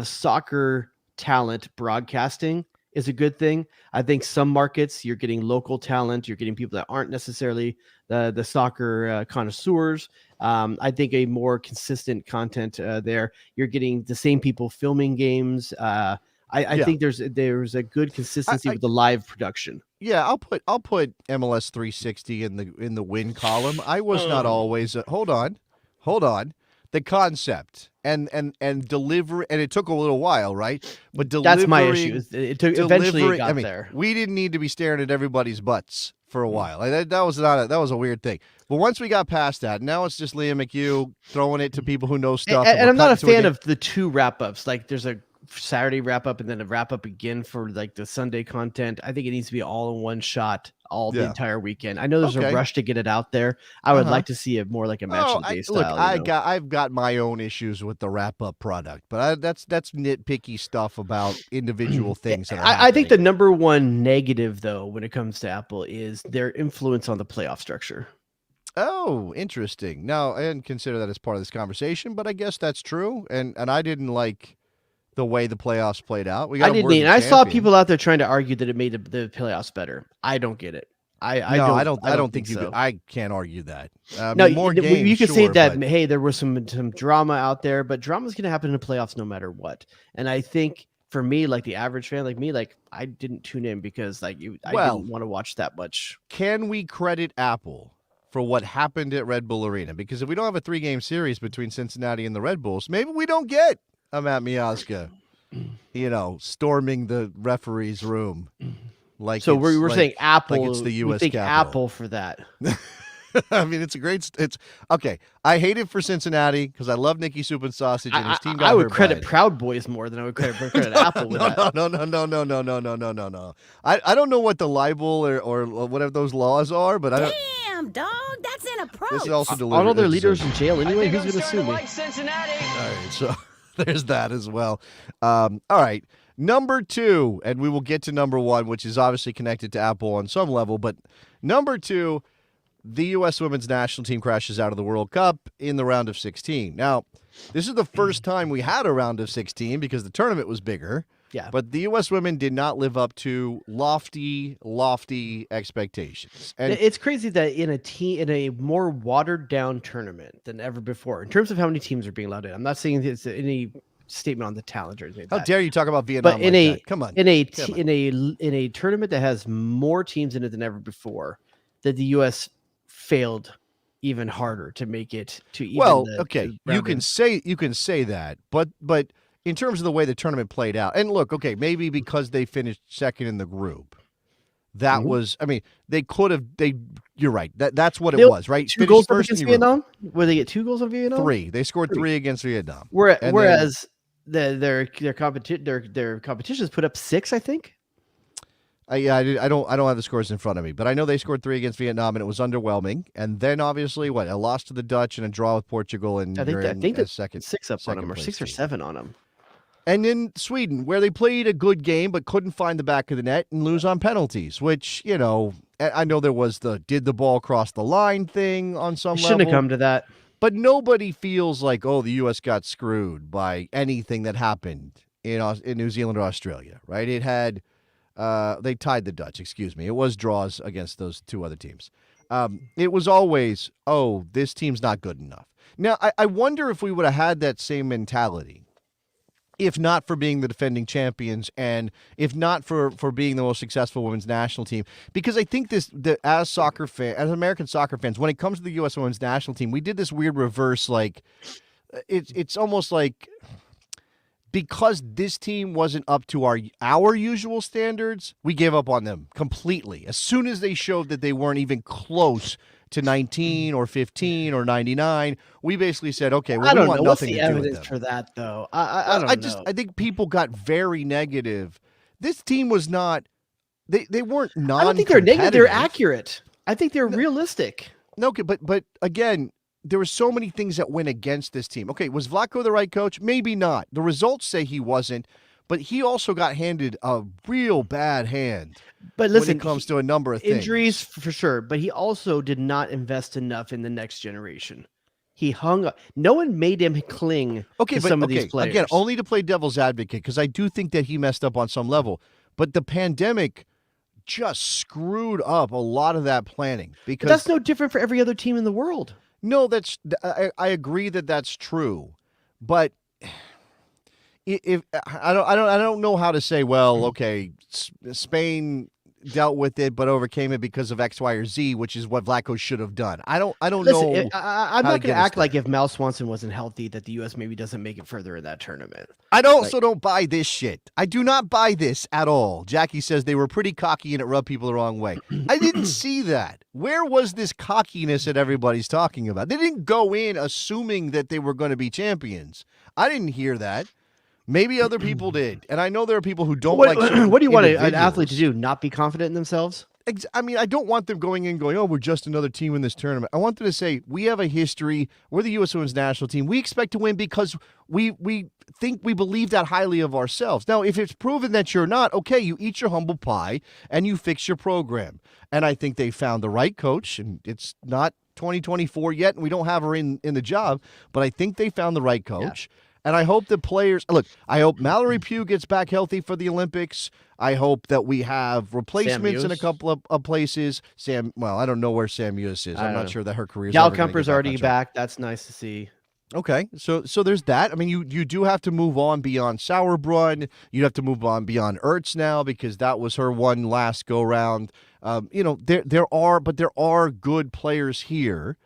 soccer talent broadcasting is a good thing. I think some markets you're getting local talent, you're getting people that aren't necessarily the soccer connoisseurs. I think a more consistent content there. You're getting the same people filming games. I think there's a good consistency with the live production. Yeah, I'll put MLS 360 in the win column. I was not always hold on. The concept and delivery, and it took a little while, right? But that's my issue. Eventually it got there. We didn't need to be staring at everybody's butts for a while. That was a weird thing. But once we got past that, now it's just Liam McHugh throwing it to people who know stuff. And I'm not a fan of the two wrap-ups. Like there's a Saturday wrap-up and then a wrap-up again for like the Sunday content. I think it needs to be all in one shot the entire weekend. I know there's a rush to get it out there. I would like to see it more like a match of the day style. Look, I've got my own issues with the wrap-up product, but that's nitpicky stuff about individual things. I think the number one negative, though, when it comes to Apple is their influence on the playoff structure. Oh, interesting. No, I didn't consider that as part of this conversation, but I guess that's true. And I didn't like the way the playoffs played out. I didn't. And I saw people out there trying to argue that it made the playoffs better. I don't get it. I don't think so. I can't argue that. No, more games, you can say that. But hey, there was some drama out there, but drama's going to happen in the playoffs no matter what. And I think for me, like the average fan, like me, like I didn't tune in because I didn't want to watch that much. Can we credit Apple for what happened at Red Bull Arena? Because if we don't have a 3-game series between Cincinnati and the Red Bulls, maybe we don't get Matt Miazga, storming the referee's room. Like so we're saying Apple. Like it's the U.S. We think Capitol. Apple for that. I mean, it's okay. I hate it for Cincinnati because I love Nicky Soup and Sausage, and his team got I would hurt credit by it. Proud Boys more than I would credit Apple with that. No. I don't know what the libel or whatever those laws are, but I don't. Damn, dog, that's inappropriate. This is also delivered. Aren't all their leaders in jail anyway? Who's going to sue me? Like Cincinnati. All right, so there's that as well. All right, number 2, and we will get to number 1, which is obviously connected to Apple on some level, but number 2, the U.S. women's national team crashes out of the World Cup in the round of 16. Now, this is the first time we had a round of 16 because the tournament was bigger. Yeah. But the U.S. women did not live up to lofty expectations. And it's crazy that in a more watered down tournament than ever before, in terms of how many teams are being allowed in. I'm not saying it's any statement on the talent or anything like how that. dare you talk about Vietnam But in a that. Come on. in a tournament that has more teams in it than ever before, that the U.S. failed even harder to make it to even you can say that, but in terms of the way the tournament played out, and look, okay, maybe because they finished second in the group, that was, I mean, they could have, you're right, that's what it was, right? Two goals against Vietnam? Where they get 2 goals on Vietnam? 3. They scored 3 against Vietnam. Whereas their competitions put up 6, I think. I don't have the scores in front of me, but I know they scored 3 against Vietnam, and it was underwhelming. And then obviously, a loss to the Dutch and a draw with Portugal, and I think that's second 6 up on them, or 6 or 7 on them. And then Sweden, where they played a good game but couldn't find the back of the net and lose on penalties, which, I know there was did the ball cross the line thing on some level. Shouldn't have come to that. But nobody feels like, the U.S. got screwed by anything that happened in New Zealand or Australia, right? It had, they tied the Dutch, excuse me. It was draws against those 2 other teams. It was always, this team's not good enough. Now, I wonder if we would have had that same mentality, if not for being the defending champions and if not for being the most successful women's national team. Because I think as American soccer fans, when it comes to the U.S. women's national team, we did this weird reverse, it's almost like because this team wasn't up to our usual standards, we gave up on them completely. As soon as they showed that they weren't even close to 19 or 15 or 99, we basically said, okay, we want nothing to do with them. What's the evidence for that, though? I don't know. I think people got very negative. This team was not. They weren't non. I don't think they're negative. They're accurate. I think they're realistic. No, but again, there were so many things that went against this team. Okay, was Vlatko the right coach? Maybe not. The results say he wasn't. But he also got handed a real bad hand. But listen, when it comes to a number of things. Injuries for sure, but he also did not invest enough in the next generation. He hung up. No one made him cling to some of these players. Again, only to play devil's advocate, because I do think that he messed up on some level. But the pandemic just screwed up a lot of that planning. Because but that's no different for every other team in the world. No, I agree that that's true. But if I don't know how to say, well, okay, Spain dealt with it but overcame it because of X, Y, or Z, which is what Vlatko should have done. I don't know. I'm not going to act like if Mal Swanson wasn't healthy that the U.S. maybe doesn't make it further in that tournament. I also don't buy this shit. I do not buy this at all. Jackie says they were pretty cocky and it rubbed people the wrong way. I didn't see that. Where was this cockiness that everybody's talking about? They didn't go in assuming that they were going to be champions. I didn't hear that. Maybe other people did. And I know there are people who don't like what do you want an athlete to do? Not be confident in themselves? I mean, I don't want them going in going, we're just another team in this tournament. I want them to say, we have a history. We're the U.S. Women's National Team. We expect to win because we think we believe that highly of ourselves. Now, if it's proven that you're not, okay, you eat your humble pie and you fix your program. And I think they found the right coach, and it's not 2024 yet, and we don't have her in the job, but I think they found the right coach. Yeah. And I hope the players look. I hope Mallory Pugh gets back healthy for the Olympics. I hope that we have replacements in a couple of places. I don't know where Sam Hughes is. I'm not sure that her career. Gal Kemper's already back. That's nice to see. Okay, so there's that. I mean, you do have to move on beyond Sauerbrunn. You have to move on beyond Ertz now because that was her one last go round. There are good players here,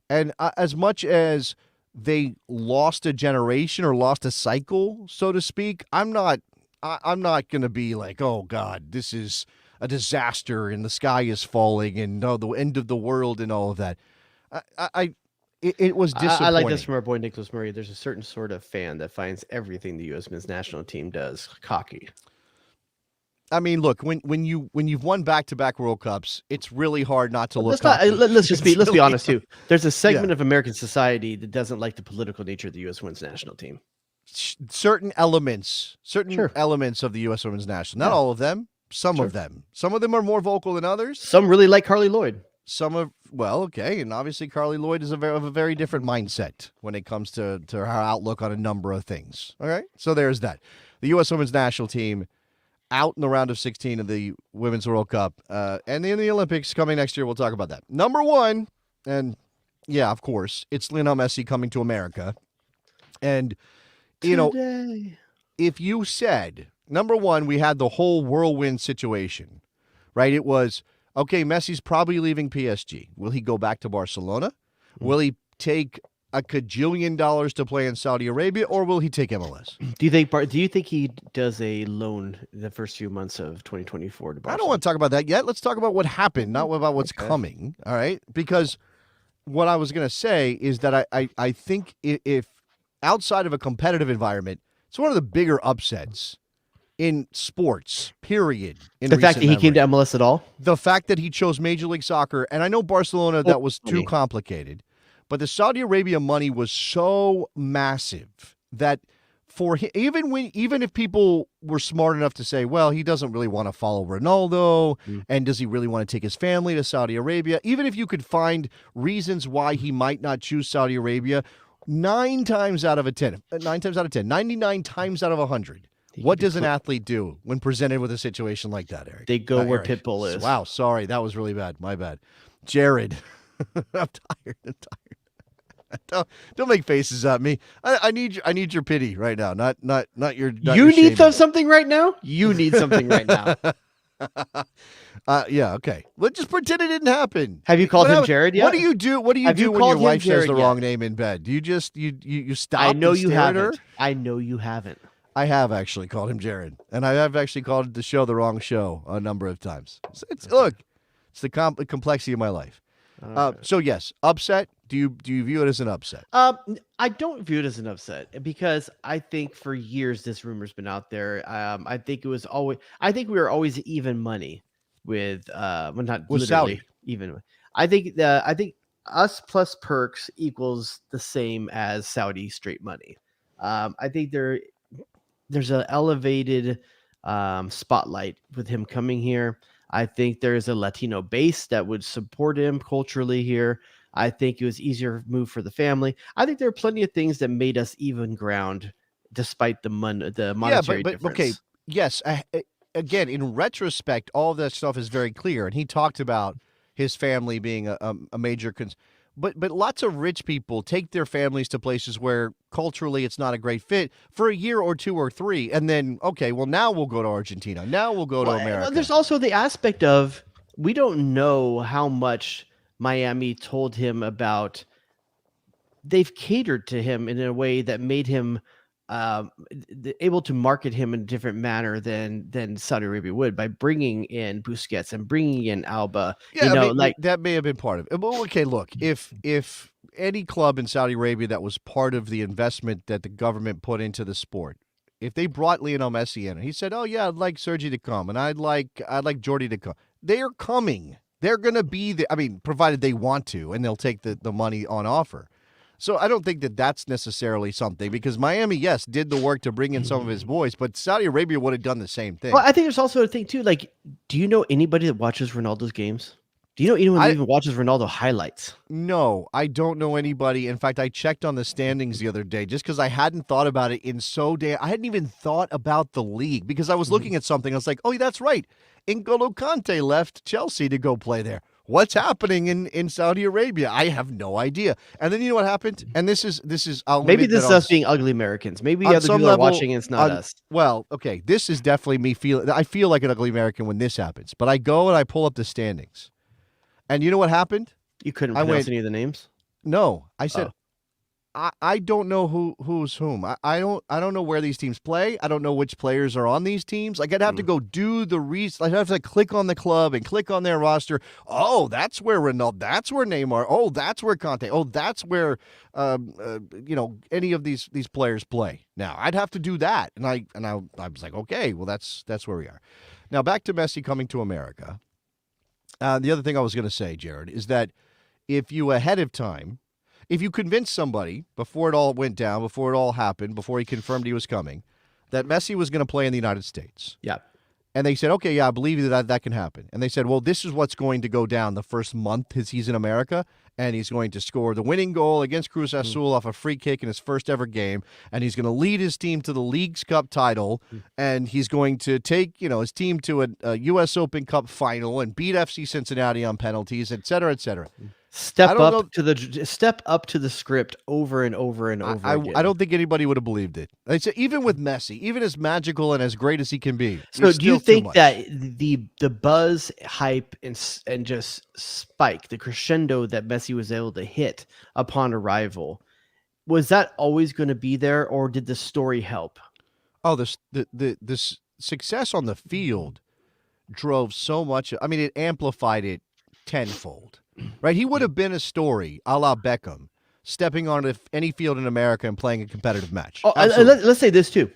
and as much as they lost a generation or lost a cycle, so to speak, I'm not going to be like, oh God, this is a disaster and the sky is falling and the end of the world and all of that. It was disappointing. I like this from our boy Nicholas Murray. There's a certain sort of fan that finds everything the U.S. men's national team does cocky. I mean, look, when you've won back-to-back World Cups, it's really hard not to look. Let's be honest too. There's a segment of American society that doesn't like the political nature of the U.S. women's national team. Certain elements of the U.S. women's national, not all of them, some of them. Some of them are more vocal than others. Some really like Carly Lloyd. Some of and obviously Carly Lloyd is of a very different mindset when it comes to her outlook on a number of things. All right, so there's that. The U.S. women's national team out in the round of 16 of the Women's World Cup, and in the Olympics coming next year. We'll talk about that. Number one, and yeah, of course, it's Lionel Messi coming to America. And, you know, if you said, number one, we had the whole whirlwind situation, right? It was, okay, Messi's probably leaving PSG. Will he go back to Barcelona? Will he take a $1 kajillion to play in Saudi Arabia, or will he take MLS? Do you think he does a loan the first few months of 2024 to Barcelona? I don't want to talk about that yet. Let's talk about what happened, not about what's coming. All right, because what I was going to say is that I think if outside of a competitive environment, it's one of the bigger upsets in sports, period. The fact that he came to MLS at all? The fact that he chose Major League Soccer, and I know Barcelona, that was too complicated. But the Saudi Arabia money was so massive that for him, even if people were smart enough to say, well, he doesn't really want to follow Ronaldo, and does he really want to take his family to Saudi Arabia? Even if you could find reasons why he might not choose Saudi Arabia, 99 times out of 10, 99 times out of 100, what does an athlete do when presented with a situation like that, Eric? They go where Pitbull is. Wow, sorry, that was really bad. My bad. Jared, I'm tired. Don't make faces at me. I need your pity right now. Not your. You need something right now. You need something right now. Yeah. Okay. Let's just pretend it didn't happen. Have you called him Jared yet? What do you do? What do you do when your wife says the wrong name in bed? Do you just you stop? I know and you stare at her? haven't. I know you haven't. I have actually called him Jared, and I have actually called the show the wrong show a number of times. Look, it's the complexity of my life. So yes, upset. Do you view it as an upset? I don't view it as an upset because I think for years this rumor's been out there. I think we were always even money with with Saudi. Even. I think us plus perks equals the same as Saudi straight money. I think there's an elevated spotlight with him coming here. I think there's a Latino base that would support him culturally here. I think it was easier move for the family. I think there are plenty of things that made us even ground despite the monetary difference. Okay, yes. Again, in retrospect, all of that stuff is very clear, and he talked about his family being a major concern. But lots of rich people take their families to places where culturally it's not a great fit for a year or two or three. And then, okay, well, now we'll go to Argentina. Now we'll go to America. There's also the aspect of we don't know how much Miami told him about. They've catered to him in a way that made him able to market him in a different manner than Saudi Arabia would by bringing in Busquets and bringing in Alba. Yeah, that may have been part of it. But okay, look, if any club in Saudi Arabia that was part of the investment that the government put into the sport, if they brought Lionel Messi in, and he said, "Oh yeah, I'd like Sergi to come, and I'd like Jordi to come," they are coming. They're going to be there. I mean, provided they want to, and they'll take the money on offer. So I don't think that that's necessarily something because Miami, yes, did the work to bring in some of his boys, but Saudi Arabia would have done the same thing. Well, I think there's also a thing too. Like, do you know anybody that watches Ronaldo's games? Do you know anyone that even watches Ronaldo highlights? No, I don't know anybody. In fact, I checked on the standings the other day just because I hadn't thought about it I hadn't even thought about the league because I was looking at something. I was like, oh, that's right. N'Golo Kante left Chelsea to go play there. What's happening in Saudi Arabia? I have no idea. And then you know what happened? And this is maybe this is us being ugly Americans. Maybe other people are watching and it's not us. Well, okay, this is definitely me feeling. I feel like an ugly American when this happens. But I go and I pull up the standings, and you know what happened? You couldn't pronounce any of the names. No, I said, I don't know who's whom. I don't know where these teams play. I don't know which players are on these teams. Like I'd have to go do the I'd have to click on the club and click on their roster. Oh, that's where Ronaldo. That's where Neymar. Oh, that's where Conte. Oh, that's where any of these players play. Now I'd have to do that, and I was like, okay, well that's where we are. Now back to Messi coming to America. The other thing I was going to say, Jared, is that if you ahead of time. If you convinced somebody before it all went down, before it all happened, before he confirmed he was coming, that Messi was going to play in the United States. Yeah. And they said, okay, yeah, I believe you that can happen. And they said, well, this is what's going to go down the first month he's in America, and he's going to score the winning goal against Cruz Azul off a free kick in his first ever game, and he's going to lead his team to the Leagues Cup title, and he's going to take his team to a U.S. Open Cup final and beat FC Cincinnati on penalties, et cetera, et cetera. Step up to the script over and over and over again. I don't think anybody would have believed it. Even with Messi, even as magical and as great as he can be. So do you think that the buzz, hype, and just spike, the crescendo that Messi was able to hit upon arrival, was that always going to be there, or did the story help? Oh, the success on the field drove so much. I mean, it amplified it tenfold. Right, he would have been a story, a la Beckham, stepping on any field in America and playing a competitive match. Oh, let's say this too.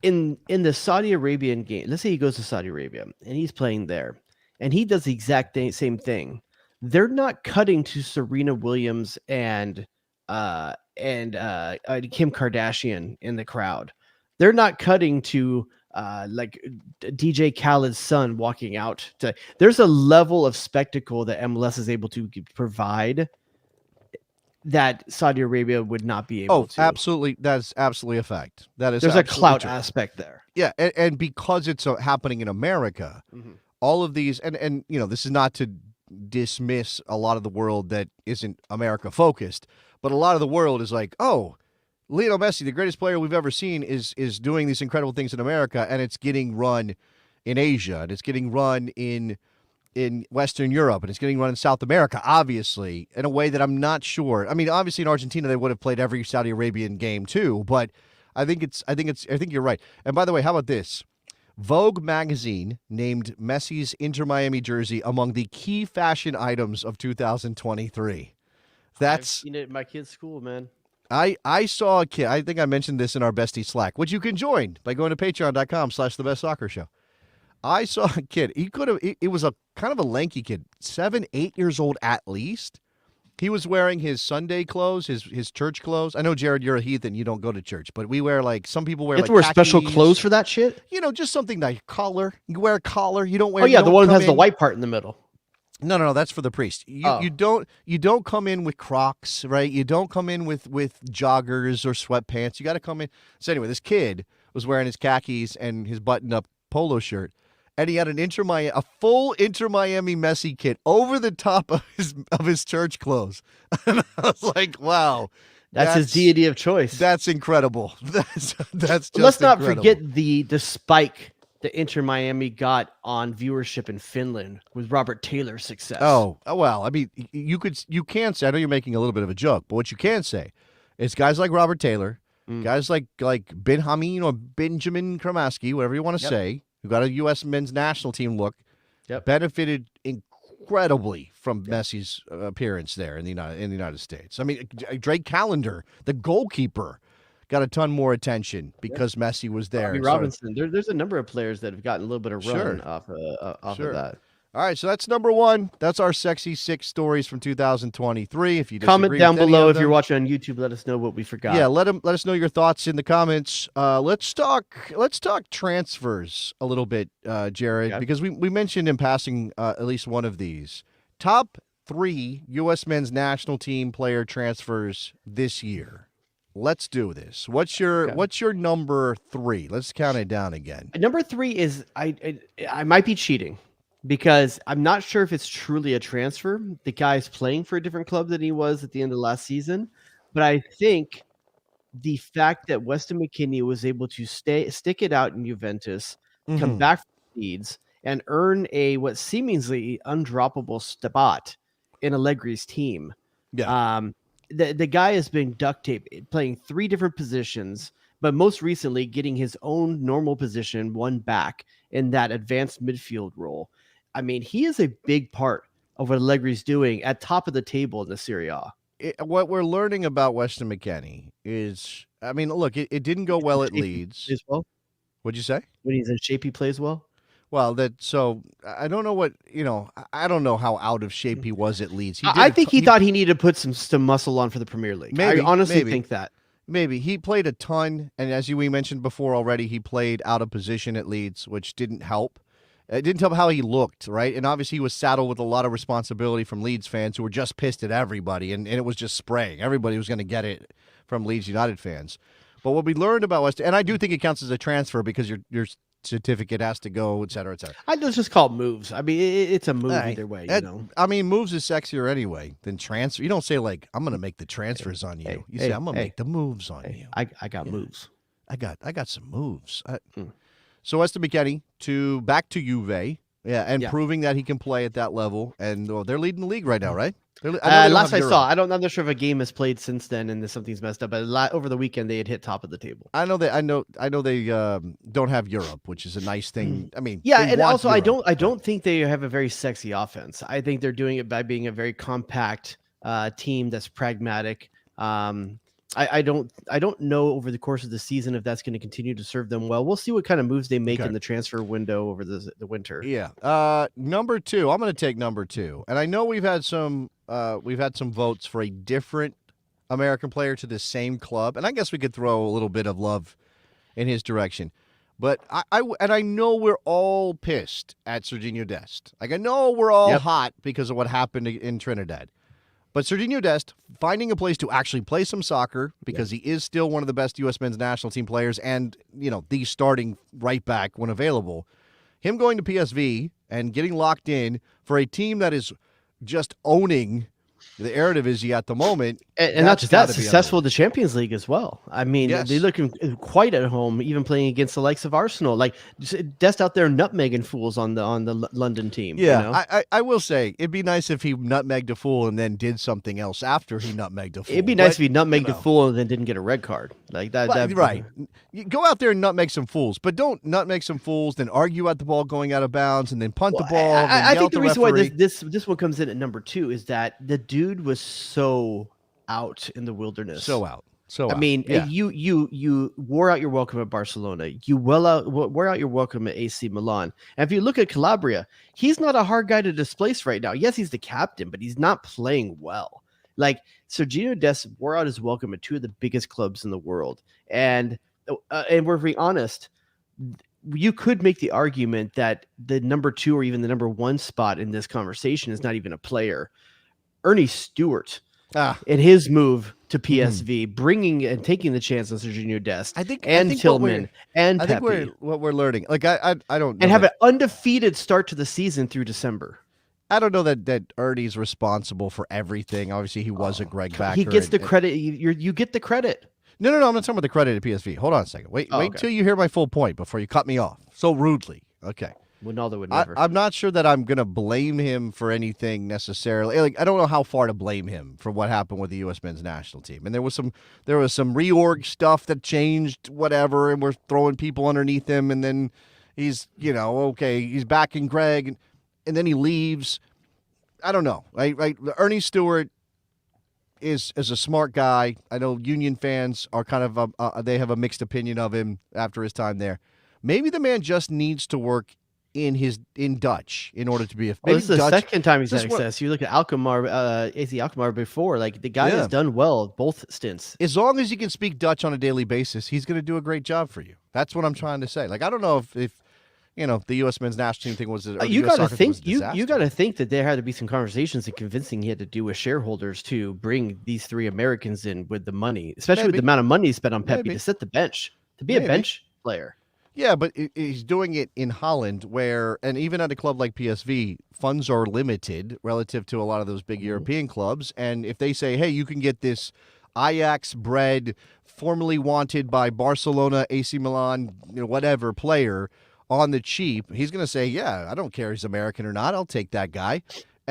In the Saudi Arabian game, let's say he goes to Saudi Arabia and he's playing there, and he does the exact same thing. They're not cutting to Serena Williams and Kim Kardashian in the crowd. They're not cutting to like DJ Khaled's son walking out. There's a level of spectacle that MLS is able to provide that Saudi Arabia would not be able to. Oh, absolutely. That's absolutely a fact. There's a clout aspect there. Yeah, and because it's happening in America, all of these, and this is not to dismiss a lot of the world that isn't America focused, but a lot of the world is like, oh, Lionel Messi, the greatest player we've ever seen, is doing these incredible things in America, and it's getting run in Asia, and it's getting run in Western Europe, and it's getting run in South America, obviously, in a way that I'm not sure. I mean, obviously in Argentina they would have played every Saudi Arabian game too, but I think you're right. And by the way, how about this? Vogue magazine named Messi's Inter Miami jersey among the key fashion items of 2023. I've seen it at my kid's school, man. I saw a kid. I think I mentioned this in our Bestie Slack, which you can join by going to patreon.com/thebestsoccershow. I saw a kid. It was a kind of a lanky kid, 7, 8 years old at least. He was wearing his Sunday clothes, his church clothes. I know, Jared, you're a heathen. You don't go to church, but we wear some people wear you have to wear special clothes for that shit. Just something like collar. You wear a collar. You don't wear. Oh yeah, the one that has the white part in the middle. No, that's for the priest. You don't come in with Crocs, right? You don't come in with joggers or sweatpants. You got to come in. So anyway, this kid was wearing his khakis and his button-up polo shirt, and he had a full Inter Miami Messi kit over the top of his church clothes. And I was like, wow. That's his deity of choice. That's incredible. That's just Let's not incredible. forget the spike that Inter Miami got on viewership in Finland with Robert Taylor's success. Oh, well, I mean, you can say, I know you're making a little bit of a joke, but what you can say is guys like Robert Taylor, guys like Benjamin or Benjamin Kramaski, whatever you want to say, who got a U.S. men's national team look, benefited incredibly from Messi's appearance there in the United States. I mean, Drake Callender, the goalkeeper, got a ton more attention because Messi was there. Bobby Robinson. There's a number of players that have gotten a little bit of run off of that. All right, so that's number one. That's our Sexy 6 stories from 2023. If you comment down below if you're watching on YouTube, let us know what we forgot. Yeah, let us know your thoughts in the comments. Let's talk transfers a little bit, Jared, because we mentioned in passing at least one of these. Top 3 U.S. men's national team player transfers this year. Let's do this. What's your number 3? Let's count it down again. Number 3 is I might be cheating because I'm not sure if it's truly a transfer. The guy's playing for a different club than he was at the end of last season, but I think the fact that Weston McKennie was able to stick it out in Juventus, come back from Leeds, and earn what seemingly undroppable spot in Allegri's team. Yeah. the guy has been duct taped, playing 3 different positions, but most recently getting his own normal position, one back in that advanced midfield role. I mean, he is a big part of what Allegri's doing at top of the table in the Serie A. What we're learning about Weston McKennie is, I mean, look, it didn't go well at Leeds. As well. What'd you say? When he's in shape, he plays well. Well, so I don't know I don't know how out of shape he was at Leeds. I think he thought he needed to put some muscle on for the Premier League. I honestly think that. Maybe. He played a ton, and as we mentioned before already, he played out of position at Leeds, which didn't help. It didn't help how he looked, right? And obviously he was saddled with a lot of responsibility from Leeds fans who were just pissed at everybody, and it was just spraying. Everybody was going to get it from Leeds United fans. But what we learned about Weston, and I do think it counts as a transfer because your certificate has to go, et cetera, et cetera. Let's just call it moves. I mean, it's a move either way. I mean, moves is sexier anyway than transfer. You don't say, like, I'm going to make the transfers on you. You say, I'm going to make the moves on you. I got moves. I got some moves. So Weston McKennie back to Juve, proving that he can play at that level, and they're leading the league right now, right? Last I saw, I'm not sure if a game has played since then, and something's messed up. But over the weekend, they had hit top of the table. I know they don't have Europe, which is a nice thing. I mean, and also Europe. I don't think they have a very sexy offense. I think they're doing it by being a very compact team that's pragmatic. I don't know over the course of the season if that's going to continue to serve them well. We'll see what kind of moves they make in the transfer window over the winter. Yeah. Number 2. I'm going to take number 2. And I know we've had some votes for a different American player to the same club, and I guess we could throw a little bit of love in his direction. But I know we're all pissed at Serginho Dest. Like, I know we're all hot because of what happened in Trinidad. But Serginho Dest finding a place to actually play some soccer because he is still one of the best U.S. men's national team players and, the starting right back when available. Him going to PSV and getting locked in for a team that is just owning the Eredivisie at the moment. And not just that, successful in the Champions League as well. I mean, they look quite at home, even playing against the likes of Arsenal. Like, Dest out there nutmegging fools on the London team. Yeah, I will say, it'd be nice if he nutmegged a fool and then did something else after he nutmegged a fool. It'd be nice if he nutmegged a fool and then didn't get a red card. Like that. Right. You go out there and nutmeg some fools, but don't nutmeg some fools, then argue at the ball going out of bounds, and then punt the ball. I think the reason why this one comes in at number 2 is that the dude was so out in the wilderness. I mean, you wore out your welcome at Barcelona. You wore out your welcome at AC Milan. And if you look at Calabria, he's not a hard guy to displace right now. Yes, he's the captain, but he's not playing well. Like, Serginho Dest wore out his welcome at 2 of the biggest clubs in the world. And we're being honest, you could make the argument that the number 2 or even the number 1 spot in this conversation is not even a player. Ernie Stewart, in his move to PSV, bringing and taking the chance on Serginho Dest, Tillman and Pepe. I think what we're learning, like I don't know, and have an undefeated start to the season through December. I don't know that Ernie's responsible for everything. Obviously, he was a Greg backer. He gets the credit. You get the credit. No, I'm not talking about the credit at PSV. Hold on a second. Wait till you hear my full point before you cut me off so rudely. Okay. Ronaldo would never. I'm not sure that I'm going to blame him for anything necessarily. Like, I don't know how far to blame him for what happened with the U.S. men's national team. And there was some reorg stuff that changed, whatever, and we're throwing people underneath him. And then he's, he's backing Greg, and then he leaves. I don't know. Right? Ernie Stewart is a smart guy. I know Union fans are kind of they have a mixed opinion of him after his time there. Maybe the man just needs to work in Dutch in order to be a. This is the second time he's had success. You look at Alkmaar, AC Alkmaar before. Like, the guy has done well both stints. As long as he can speak Dutch on a daily basis, he's going to do a great job for you. That's what I'm trying to say. Like, I don't know if the U.S. men's national team thing was. You got to think. You got to think that there had to be some conversations and convincing he had to do with shareholders to bring these 3 Americans in with the money, especially with the amount of money he spent on Pepe to sit the bench, to be a bench player. Yeah, but he's doing it in Holland and even at a club like PSV, funds are limited relative to a lot of those big European clubs. And if they say, hey, you can get this Ajax-bred, formerly wanted by Barcelona, AC Milan, whatever player on the cheap, he's going to say, yeah, I don't care if he's American or not. I'll take that guy.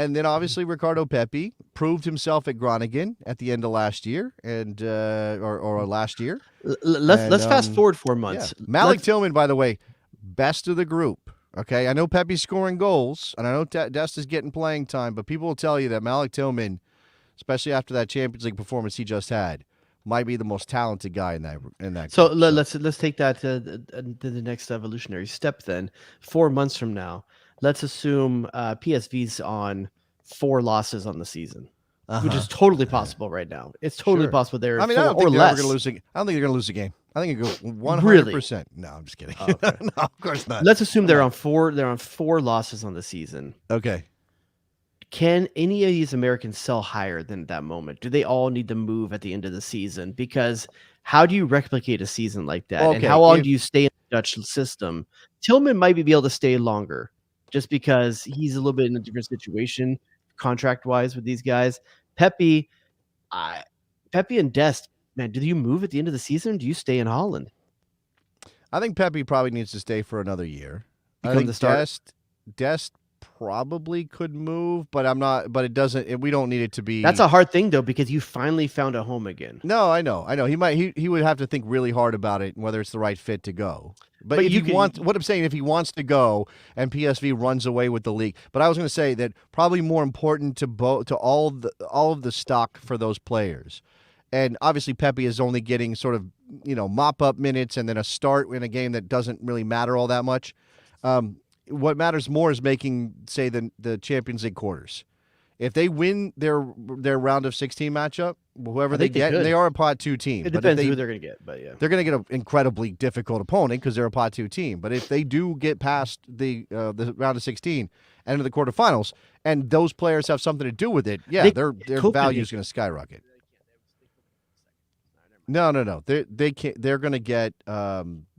And then obviously Ricardo Pepi proved himself at Groningen at the end of last year, and or last year. Let's fast forward 4 months. Yeah. Malik Tillman, by the way, best of the group. Okay, I know Pepe's scoring goals, and I know Dest is getting playing time, but people will tell you that Malik Tillman, especially after that Champions League performance he just had, might be the most talented guy in that. So let's take that to the next evolutionary step. Then 4 months from now, let's assume PSV's on 4 losses on the season, which is totally possible right now. It's totally possible they're. I mean, I don't think they're ever going to lose. I don't think they're going to lose a game. I think it goes 100%. Really? No, I'm just kidding. Oh, okay. No, of course not. Let's assume they're on 4. They're on 4 losses on the season. Okay. Can any of these Americans sell higher than that moment? Do they all need to move at the end of the season? Because how do you replicate a season like that? Okay, and how long do you stay in the Dutch system? Tillman might be able to stay longer just because he's a little bit in a different situation contract-wise with these guys. Pepi and Dest, man, do you move at the end of the season? Do you stay in Holland? I think Pepi probably needs to stay for another year. Become I think the starter? Dest probably could move, but I'm not. But it doesn't. We don't need it to be. That's a hard thing though, because you finally found a home again. No, I know. He would have to think really hard about it and whether it's the right fit to go. But if what I'm saying, if he wants to go and PSV runs away with the league, but I was going to say that probably more important to all of the stock for those players, and obviously Pepi is only getting sort of mop up minutes and then a start in a game that doesn't really matter all that much. What matters more is making, say, the Champions League quarters. If they win their round of 16 matchup, whoever they get, they are a pot 2 team. It depends who they're going to get, but yeah, they're going to get an incredibly difficult opponent because they're a pot 2 team. But if they do get past the round of 16 and into the quarterfinals, and those players have something to do with it, their value is going to skyrocket. No. They can't. They're going to get.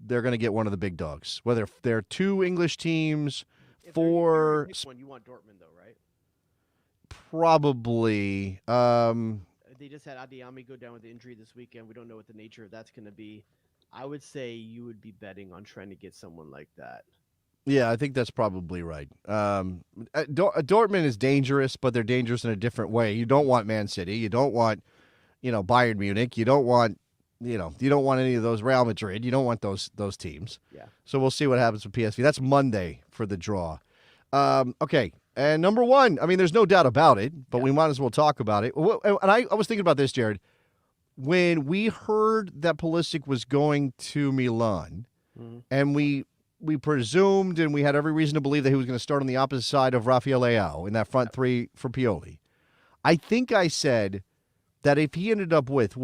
They're going to get one of the big dogs. Whether they're 2 English teams, 4. You want Dortmund though, right? Probably. They just had Adeyemi go down with the injury this weekend. We don't know what the nature of that's going to be. I would say you would be betting on trying to get someone like that. Yeah, I think that's probably right. Dortmund is dangerous, but they're dangerous in a different way. You don't want Man City. You don't want, Bayern Munich. You don't want, you don't want any of those Real Madrid. You don't want those teams. Yeah. So we'll see what happens with PSV. That's Monday for the draw. Okay. And number 1, I mean, there's no doubt about it, but we might as well talk about it. And I was thinking about this, Jared. When we heard that Pulisic was going to Milan, and we presumed and we had every reason to believe that he was going to start on the opposite side of Rafael Leao in that front 3 for Pioli, I think I said that if he ended up with,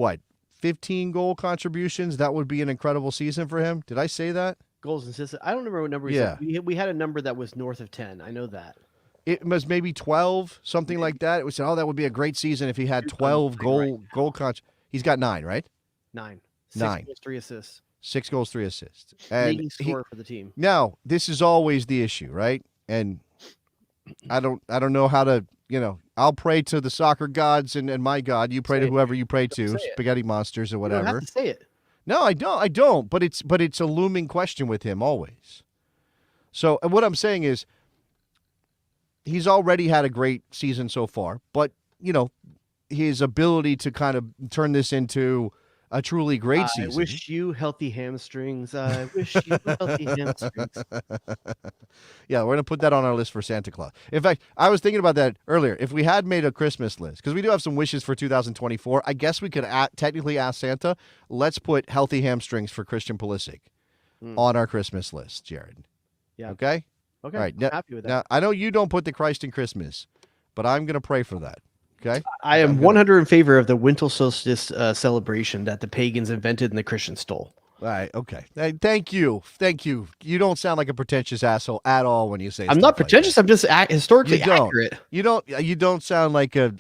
15 goal contributions, that would be an incredible season for him. Did I say that? Goals and assists. I don't remember what number he said. We had a number that was north of 10. I know that. It was maybe 12, something like that. We said, that would be a great season if he had 12 goal contributions. He's got 9, right? 9. 9. 6 goals, 3 assists. 6 goals, 3 assists. And leading scorer for the team. Now, this is always the issue, right? And I don't know how to, I'll pray to the soccer gods and my God. You pray to whoever you pray to, spaghetti monsters or whatever. You don't have to say it. No, I don't. But it's a looming question with him always. So what I'm saying is, he's already had a great season so far, but his ability to kind of turn this into a truly great season. I wish you healthy hamstrings. I wish you healthy hamstrings. Yeah, we're going to put that on our list for Santa Claus. In fact, I was thinking about that earlier. If we had made a Christmas list, because we do have some wishes for 2024, I guess we could technically ask Santa, let's put healthy hamstrings for Christian Pulisic on our Christmas list, Jared. Yeah. Okay? Okay, all right. I'm happy with that. Now, I know you don't put the Christ in Christmas, but I'm going to pray for that. Okay. I am 100 in favor of the winter solstice celebration that the pagans invented and the Christians stole. All right. Okay. Thank you. You don't sound like a pretentious asshole at all when you say. I'm not pretentious. Like I'm just historically accurate. You don't sound like a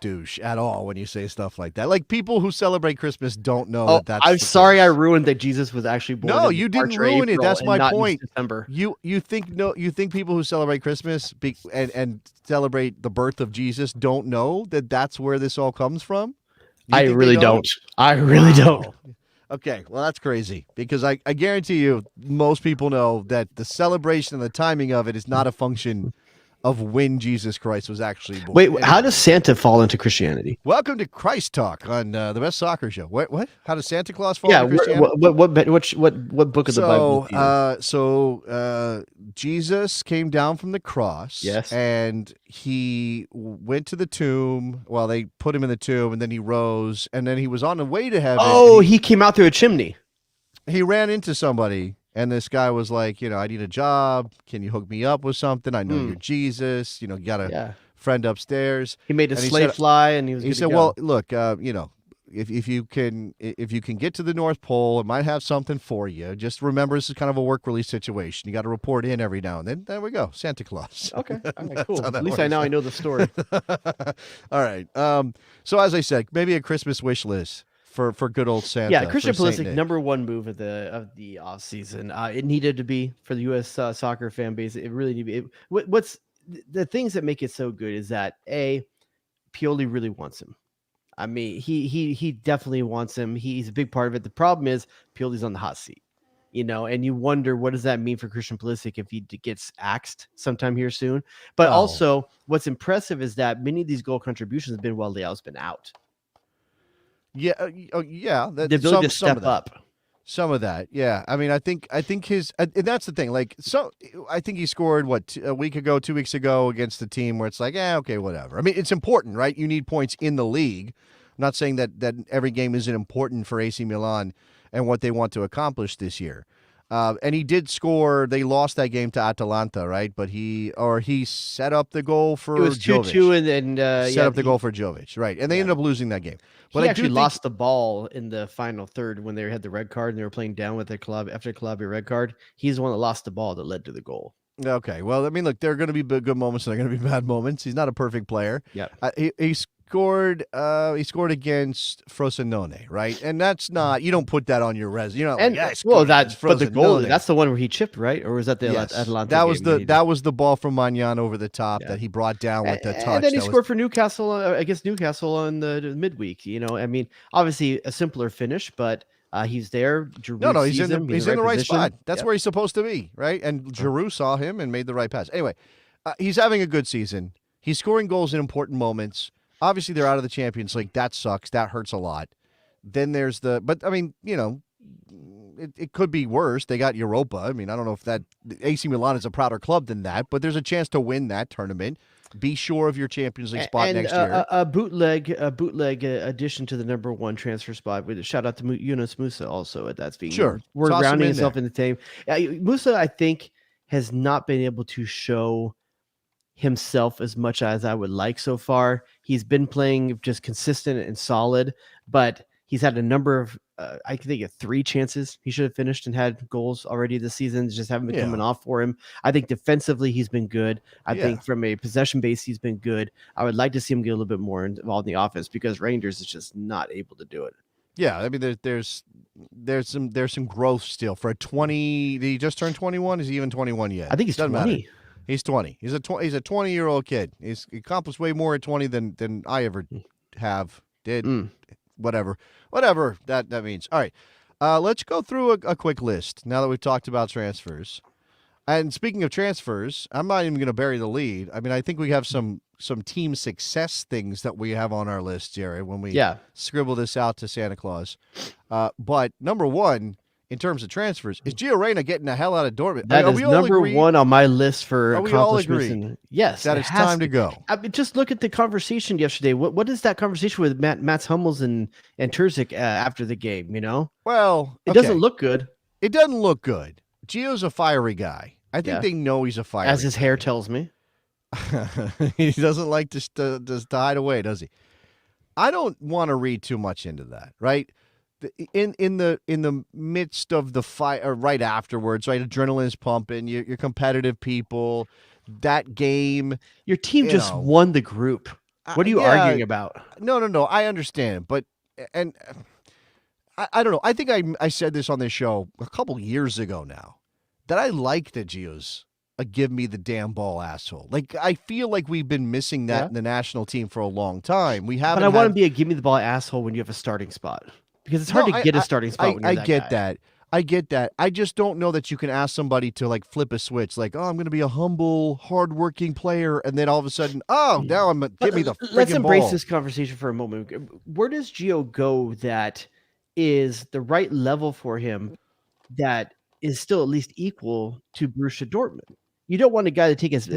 douche at all when you say stuff like that. Like people who celebrate Christmas don't know that's. I'm sorry case. I ruined that Jesus was actually born. No, you didn't ruin it. That's my point. December. You think people who celebrate Christmas and celebrate the birth of Jesus don't know that that's where this all comes from? I really don't. I really don't. Okay, well, that's crazy because I guarantee you most people know that the celebration and the timing of it is not a function of when Jesus Christ was actually born. Wait, Anyway. how does Santa fall into Christianity? Welcome to Christ Talk on the Best Soccer Show. What? How does Santa Claus fall into Christianity? What book of the Bible? So Jesus came down from the cross. Yes. And he went to the tomb. Well, they put him in the tomb, and then he rose, and then he was on the way to heaven. Oh, he came out through a chimney. He ran into somebody. And this guy was like, I need a job. Can you hook me up with something? I know you're Jesus. You got a friend upstairs. He made a sleigh fly, and he said, "Well, look, if you can get to the North Pole, it might have something for you. Just remember, this is kind of a work release situation. You got to report in every now and then. There we go, Santa Claus. Okay, all right, cool. At least I know the story. All right. So as I said, maybe a Christmas wish list. For good old Santa. Yeah, Christian Pulisic, number one move of the off season. It needed to be for the U.S. Soccer fan base. It really needed to be. What's the things that make it so good is that Pioli really wants him. I mean, he definitely wants him. He's a big part of it. The problem is Pioli's on the hot seat, and you wonder what does that mean for Christian Pulisic if he gets axed sometime here soon. But also, what's impressive is that many of these goal contributions have been while Leao's been out. Yeah, yeah. The ability to step up. Some of that, yeah. I mean, I think his, and that's the thing. Like, so I think he scored a week ago, 2 weeks ago against the team where it's like, okay, whatever. I mean, it's important, right? You need points in the league. I'm not saying that every game isn't important for AC Milan and what they want to accomplish this year. And he did score. They lost that game to Atalanta, right? But he set up the goal for Jovic. It was 2-2, and then set up the goal for Jovic, right? And they ended up losing that game. But he actually lost the ball in the final third when they had the red card and they were playing down with after Calabria red card. He's the one that lost the ball that led to the goal. Okay, well, I mean, look, there are going to be good moments and there are going to be bad moments. He's not a perfect player. Yeah, he scored. He scored against Frosinone, right? And that's not, you don't put that on your resume. But the goal, that's the one where he chipped, right? Or was that the Atalanta? That was the ball from Magnan over the top that he brought down with the touch. And then he scored for Newcastle against Newcastle on the midweek. I mean, obviously a simpler finish, but he's there. Giroud he's in the right spot. That's where he's supposed to be, right? And Oh. Giroud saw him and made the right pass. Anyway, he's having a good season. He's scoring goals in important moments. Obviously, they're out of the Champions League. That sucks. That hurts a lot. Then there's but I mean, it could be worse. They got Europa. I mean, I don't know if AC Milan is a prouder club than that, but there's a chance to win that tournament. Be sure of your Champions League spot next year. A bootleg addition to the number one transfer spot. With a shout out to Yunus Musa also. That's being we're grounding himself in the team. Musa, I think, has not been able to show himself as much as I would like so far. He's been playing just consistent and solid, but he's had a number of I think 3 chances he should have finished and had goals already this season. Just haven't been coming off for him. I think defensively he's been good. I think from a possession base he's been good. I would like to see him get a little bit more involved in the offense because Rangers is just not able to do it. Yeah, I mean there's some growth still for a 20. Did he just turn 21? Is he even 21 yet? I think he's 20. He's 20. He's a 20-year-old kid. He's accomplished way more at 20 than I ever did. Whatever that means. All right, let's go through a quick list now that we've talked about transfers. And speaking of transfers, I'm not even going to bury the lead. I mean, I think we have some team success things that we have on our list, Jerry, when we scribble this out to Santa Claus. But number one, in terms of transfers, is Gio Reyna getting the hell out of Dortmund? That is number one on my list for accomplishments. Yes, that it's time to go. I mean, just look at the conversation yesterday. What is that conversation with Mats Hummels and Terzic after the game? Well, it doesn't look good. It doesn't look good. Gio's a fiery guy. I think they know he's a fiery guy. As his hair tells me. He doesn't like to hide away, does he? I don't want to read too much into that, right? In the midst of the fight, or right afterwards, right? Adrenaline is pumping. You're competitive people. That game, your team just won the group. What are you arguing about? No. I understand, but I don't know. I think I said this on this show a couple years ago now that I like that Gio's a give me the damn ball asshole. Like, I feel like we've been missing that in the national team for a long time. We haven't. But I want to be a give me the ball asshole when you have a starting spot. Because it's hard to get a starting spot when you're that get guy. that. I get that. I just don't know that you can ask somebody to like flip a switch, like, oh, I'm going to be a humble, hardworking player, and then all of a sudden, oh, now give me the friggin' Let's embrace ball. this conversation for a moment. Where does Gio go that is the right level for him that is still at least equal to Borussia Dortmund? You don't want a guy to take his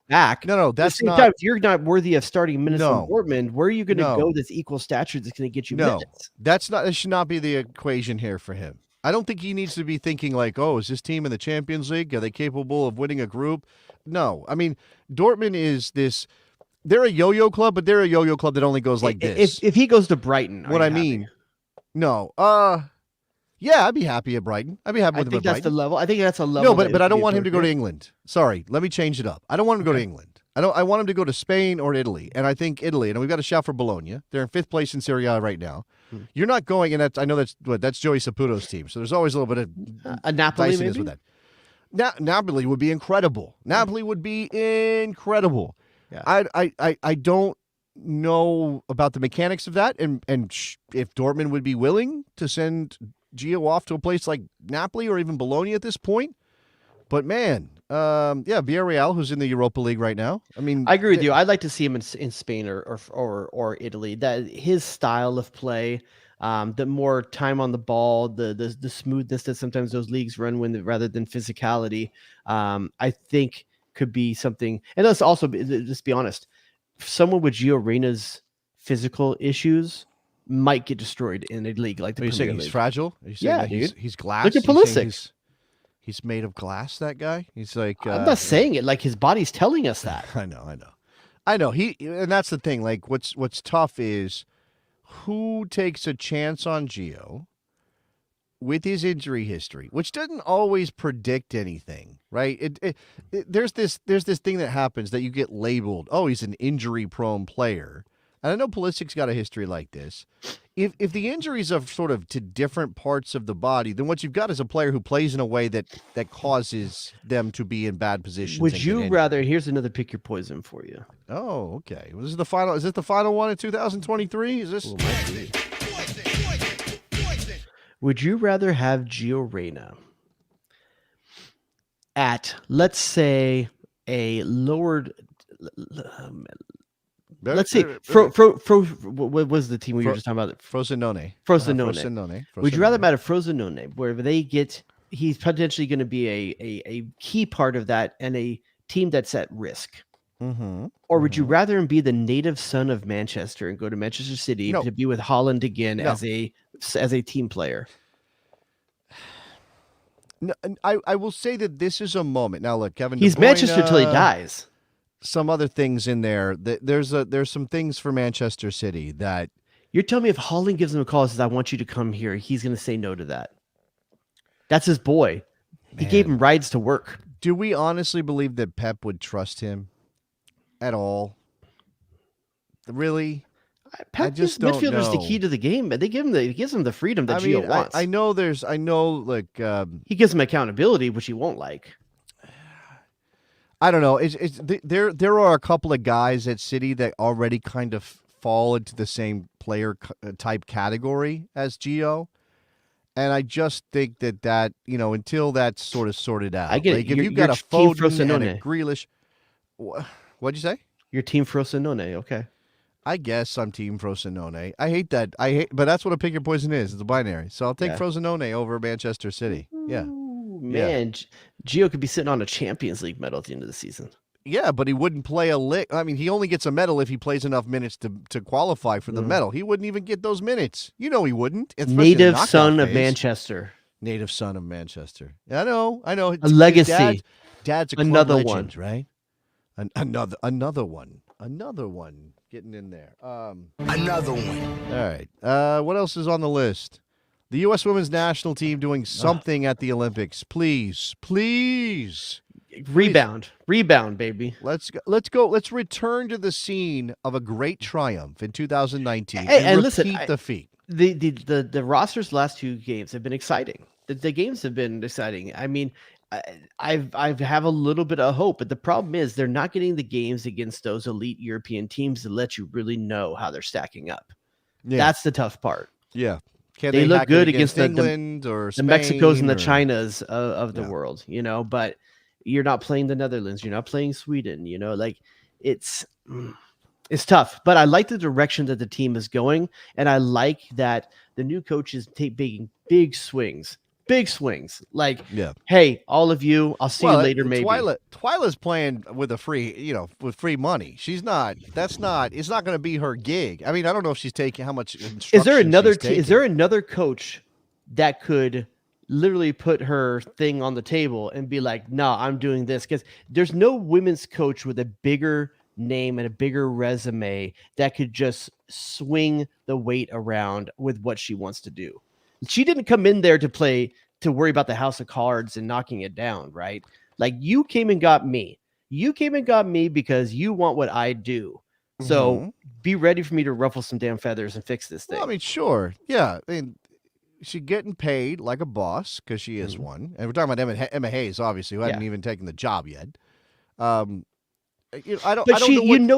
back. No, that's not. Time, if you're not worthy of starting minutes No. on Dortmund, where are you going to go that's equal stature that's going to get you minutes? That should not be the equation here for him. I don't think he needs to be thinking like, oh, is this team in the Champions League? Are they capable of winning a group? No. I mean, Dortmund is this. They're a yo-yo club, but they're a yo-yo club that only goes like this. If he goes to Brighton, what I mean, no. Yeah, I'd be happy at Brighton. I'd be happy with him at Brighton. I think that's the level. I think that's a level. No, but I don't want him to go to England. Sorry, let me change it up. I don't want him to go to England. I want him to go to Spain or Italy. And I think Italy, and we've got a shout for Bologna. They're in 5th place in Serie A right now. You're not going, and I know that's Joey Saputo's team. So there's always a little bit of a Napoli maybe? with that. Napoli would be incredible. Napoli would be incredible. Yeah. I don't know about the mechanics of that, and if Dortmund would be willing to send Gio off to a place like Napoli or even Bologna at this point. But man, Villarreal, who's in the Europa League right now. I mean, I agree with you. I'd like to see him in Spain or Italy. That his style of play, the more time on the ball, the smoothness that sometimes those leagues run rather than physicality, I think could be something. And let's also just be honest. Someone with Gio Reyna's physical issues might get destroyed in a league like the Premier League. He's fragile? Are you saying that dude. He's glass? Look at Pulisic. He's made of glass, that guy? He's like... I'm not saying it. Like, his body's telling us that. I know. And that's the thing. Like, what's tough is who takes a chance on Gio with his injury history, which doesn't always predict anything, right? There's this thing that happens that you get labeled, oh, he's an injury-prone player. And I know Pulisic's got a history like this. If the injuries are sort of to different parts of the body, then what you've got is a player who plays in a way that causes them to be in bad positions. Would you rather? Here's another pick your poison for you. Oh, okay. Is this the final one in 2023? Is this? Would you rather have Gio Reyna at, let's say, a lowered? Let's see. What was the team we were just talking about? Frosinone. Frosinone. Would you rather have a Frosinone where he's potentially going to be a key part of that and a team that's at risk? Mm-hmm. Or would you rather him be the native son of Manchester and go to Manchester City to be with Holland again as a team player? No, I will say that this is a moment. Now, look, Kevin. He's Manchester till he dies. Some other things in there. There's some things for Manchester City that you're telling me if Holland gives him a call and says, I want you to come here, he's going to say no to that. That's his boy. Man. He gave him rides to work. Do we honestly believe that Pep would trust him at all? Really? Pep just midfielders the key to the game, but he gives him the freedom that Gio wants. I know he gives him accountability, which he won't like. I don't know. There are a couple of guys at City that already kind of fall into the same player type category as Gio, and I just think that until that's sort of sorted out. I get like, it. If you've got a Foden and a Grealish, what'd you say? Your team Frosinone, okay. I guess I'm team Frosinone. I hate that. But that's what a pick your poison is. It's a binary. So I'll take Frosinone over Manchester City. Yeah. Man, Gio could be sitting on a Champions League medal at the end of the season. Yeah, but he wouldn't play a lick. I mean, he only gets a medal if he plays enough minutes to qualify for the medal. He wouldn't even get those minutes. He wouldn't. Native son of Manchester. Native son of Manchester. I know. A legacy. Dad's a another legend, one, right? Another one getting in there. Another one. All right. What else is on the list? The U.S. Women's National Team doing something at the Olympics. Please. Rebound, baby. Let's go. Let's return to the scene of a great triumph in 2019 and repeat the feat. The roster's last 2 games have been exciting. The games have been exciting. I mean, I have a little bit of hope, but the problem is they're not getting the games against those elite European teams that let you really know how they're stacking up. Yeah. That's the tough part. Yeah. They look good against England or the Spain Mexicos and the or... Chinas of the world, but you're not playing the Netherlands. You're not playing Sweden, like it's tough, but I like the direction that the team is going. And I like that the new coach is taking big swings. Like, hey, all of you, I'll see you later. Maybe Twyla's playing with with free money. It's not going to be her gig. I mean, I don't know if she's taking how much instruction. Is there another coach that could literally put her thing on the table and be like, no, I'm doing this? Because there's no women's coach with a bigger name and a bigger resume that could just swing the weight around with what she wants to do. She didn't come in there to worry about the house of cards and knocking it down, right? Like, you came and got me. You came and got me because you want what I do. So be ready for me to ruffle some damn feathers and fix this thing. Well, I mean, sure. Yeah. I mean, she's getting paid like a boss because she is one. And we're talking about Emma Hayes, obviously, who hadn't even taken the job yet.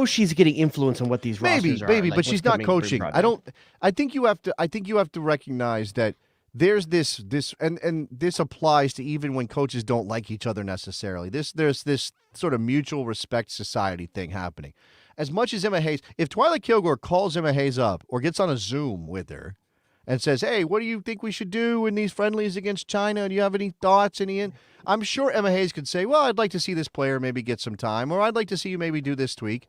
She's getting influence on what these rosters are. Maybe, but she's not coaching. I think you have to recognize that there's this and this applies to even when coaches don't like each other necessarily. There's this sort of mutual respect society thing happening. As much as Emma Hayes, if Twyla Kilgore calls Emma Hayes up or gets on a Zoom with her and says, "Hey, what do you think we should do in these friendlies against China? Do you have any thoughts?" I'm sure Emma Hayes could say, "Well, I'd like to see this player maybe get some time, or I'd like to see you maybe do this tweak."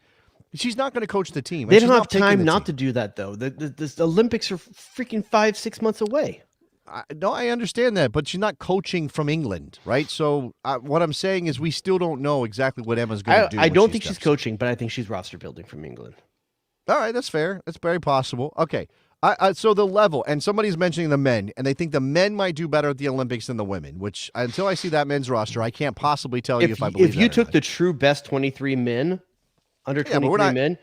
She's not going to coach the team. They don't have time not to do that, though. The Olympics are freaking 5-6 months away. I understand that, but she's not coaching from England, right? So what I'm saying is we still don't know exactly what Emma's going to do. I don't think she's coaching, but I think she's roster building from England. All right, that's fair. That's very possible. Okay. So the level, and somebody's mentioning the men, and they think the men might do better at the Olympics than the women, which until I see that men's roster, I can't possibly tell you if I believe that. If you took the true best 23 men, under 23 men,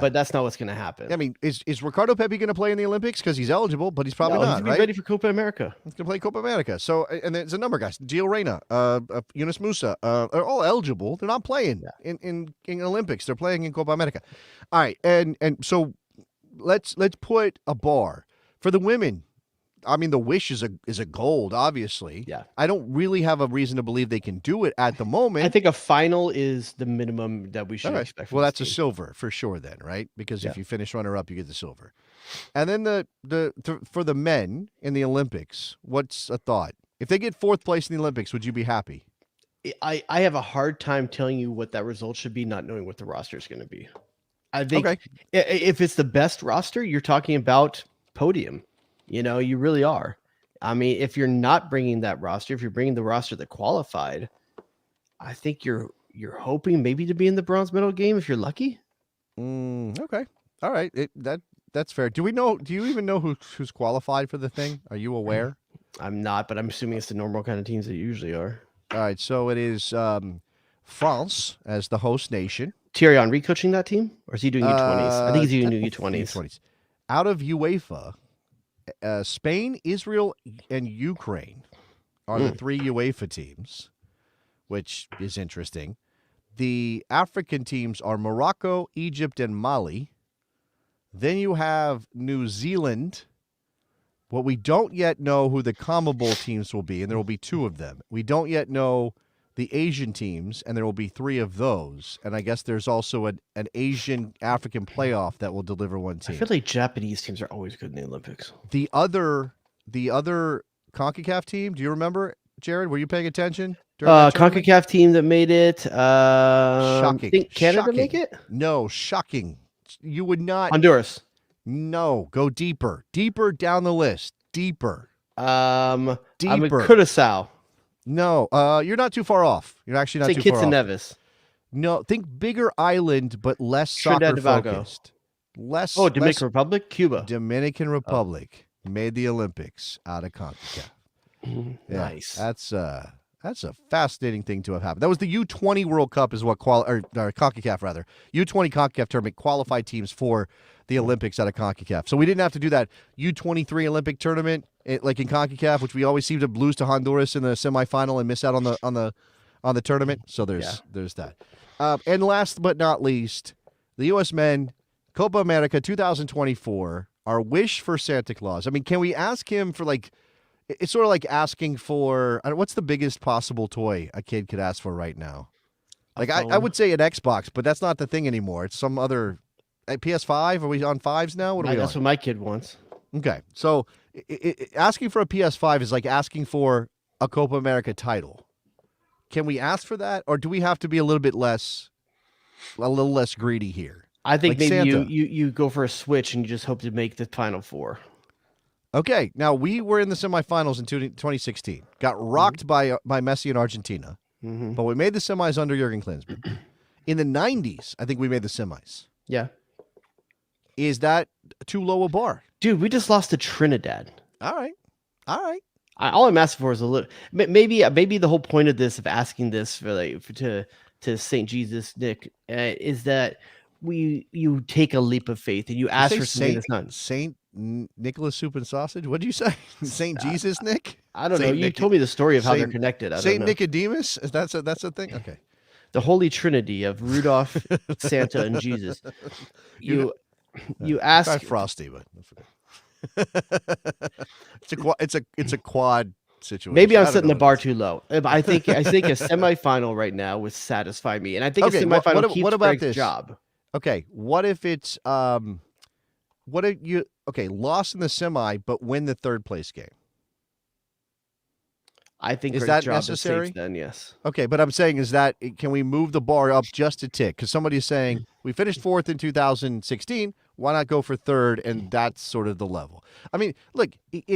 but that's not what's going to happen. I mean, is Ricardo Pepi going to play in the Olympics? Because he's eligible, but he's probably not, he's ready for Copa America. He's going to play Copa America. So, and there's a number of guys. Gio Reyna, Yunus Musa, are all eligible. They're not playing in Olympics. They're playing in Copa America. All right, and so let's put a bar for the women. I mean, the wish is a gold, obviously. Yeah. I don't really have a reason to believe they can do it at the moment. I think a final is the minimum that we should expect. Well, that's a silver for sure then, right? Because if you finish runner-up, you get the silver. And then for the men in the Olympics, what's a thought? If they get fourth place in the Olympics, would you be happy? I have a hard time telling you what that result should be, not knowing what the roster is going to be. I think if it's the best roster, you're talking about podium. You really are. I mean, if you're not bringing that roster, if you're bringing the roster that qualified, I think you're hoping maybe to be in the bronze medal game if you're lucky. Okay. All right. That's fair. Do you even know who's qualified for the thing? Are you aware? I'm not, but I'm assuming it's the normal kind of teams that usually are. All right. So it is France as the host nation. Thierry Henry coaching that team? Or is he doing U20s? I think he's doing U20s. Out of UEFA, Spain, Israel, and Ukraine are the three UEFA teams, which is interesting. The African teams are Morocco, Egypt, and Mali. Then you have New Zealand. What we don't yet know who the CONMEBOL teams will be, and there will be two of them. We don't yet know the Asian teams, and there will be three of those. And I guess there's also an Asian-African playoff that will deliver one team. I feel like Japanese teams are always good in the Olympics. The other CONCACAF team, do you remember, Jared? Were you paying attention? CONCACAF team that made it. Shocking. Think Canada make it? No, shocking. You would not. Honduras. No, go deeper. Deeper down the list. Deeper. Deeper. I'm a Curaçao. No, you're not too far off. You're actually not too far off. Kitts and Nevis. No, think bigger island, but less soccer focused. Dominican Republic, Cuba. Dominican Republic made the Olympics out of CONCACAF. Nice. That's a fascinating thing to have happened. That was the U20 World Cup, is what CONCACAF rather. U20 CONCACAF tournament qualified teams for the Olympics out of CONCACAF. So we didn't have to do that U23 Olympic tournament like in CONCACAF, which we always seem to lose to Honduras in the semifinal and miss out on the tournament. So there's that. And last but not least, the U.S. Men Copa America 2024 our wish for Santa Claus. I mean, can we ask him for like? It's sort of like asking for what's the biggest possible toy a kid could ask for right now. Like I would say an Xbox, but that's not the thing anymore. It's some other PS5. Are we on 5s now? What are we That's on? what my kid wants. Okay, so asking for a PS5 is like asking for a Copa America title. Can we ask for that, or do we have to be a little less greedy here? I think like maybe Santa. you go for a Switch and you just hope to make the Final Four. Okay, now we were in the semifinals in 2016. Got rocked by Messi in Argentina, but we made the semis under Jurgen Klinsmann. In the 90s, I think we made the semis. Yeah. Is that too low a bar? Dude, we just lost to Trinidad. All right. All I'm asking for is a little. Maybe the whole point of this, of asking this to Saint Jesus Nick, is that you take a leap of faith and you ask for something that's not Saint Nicholas Soup and Sausage. What did you say? Saint Jesus Nick? I don't know. Saint You told me the story of how they're connected. I Saint don't know. Nicodemus. That's a thing. Okay. The Holy Trinity of Rudolph, Santa, and Jesus. You ask Frosty, but it's a quad situation. Maybe I'm setting the bar too low. I think a semifinal right now would satisfy me, and I think a semifinal keeps Greg's job. Okay, what if it's lost in the semi but win the third place game? I think is Greg's that job necessary? Is safe then, yes. Okay, but I'm saying can we move the bar up just a tick? Because somebody's saying we finished fourth in 2016. Why not go for third? And that's sort of the level. I mean, look,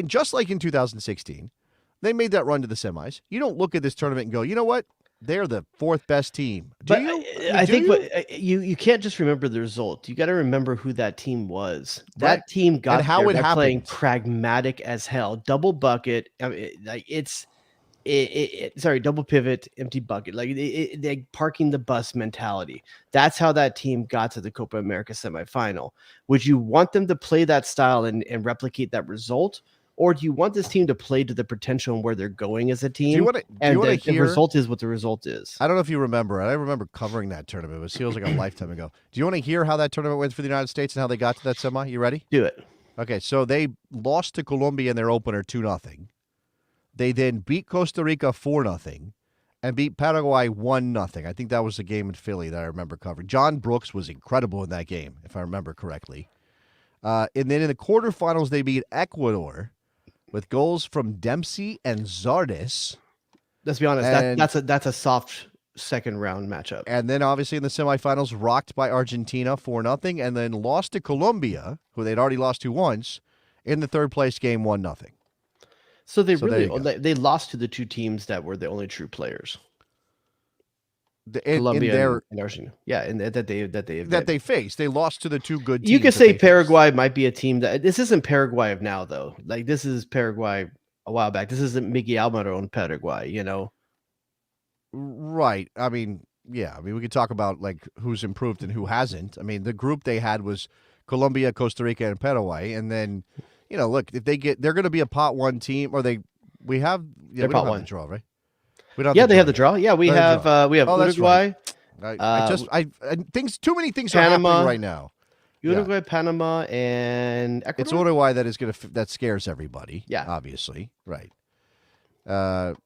just like in 2016, they made that run to the semis. You don't look at this tournament and go, you know what? They're the fourth best team. I think you can't just remember the result. You got to remember who that team was. That team got and how there it by happened. Playing pragmatic as hell. Double bucket. I mean, double pivot, empty bucket. Like parking the bus mentality. That's how that team got to the Copa America semifinal. Would you want them to play that style and replicate that result? Or do you want this team to play to the potential and where they're going as a team? The result is what the result is. I don't know if you remember. I remember covering that tournament. It feels like a lifetime ago. Do you want to hear how that tournament went for the United States and how they got to that semi? You ready? Do it. Okay, so they lost to Colombia in their opener 2-0. They then beat Costa Rica 4-0 and beat Paraguay 1-0. I think that was the game in Philly that I remember covering. John Brooks was incredible in that game, if I remember correctly. And then in the quarterfinals, they beat Ecuador with goals from Dempsey and Zardes. Let's be honest, that's a soft second round matchup. And then obviously in the semifinals, rocked by Argentina 4-0, and then lost to Colombia, who they'd already lost to once, in the third place game 1-0. So they lost to the two teams that were the only true players. Colombia and Argentina. Yeah, and that they faced. They lost to the two good teams. You could say Paraguay might be a team that this isn't Paraguay of now though. Like this is Paraguay a while back. This isn't Miguel Almiron Paraguay, you know. Right. I mean, yeah. I mean, we could talk about like who's improved and who hasn't. I mean, the group they had was Colombia, Costa Rica, and Paraguay, and then look, if they're going to be a pot one team, or we have pot one draw, right? They have the draw. Yeah, we have Uruguay. Right. Too many things Panama, are happening right now. Uruguay, Panama, and Ecuador. It's Uruguay that scares everybody. Yeah, obviously, right. There's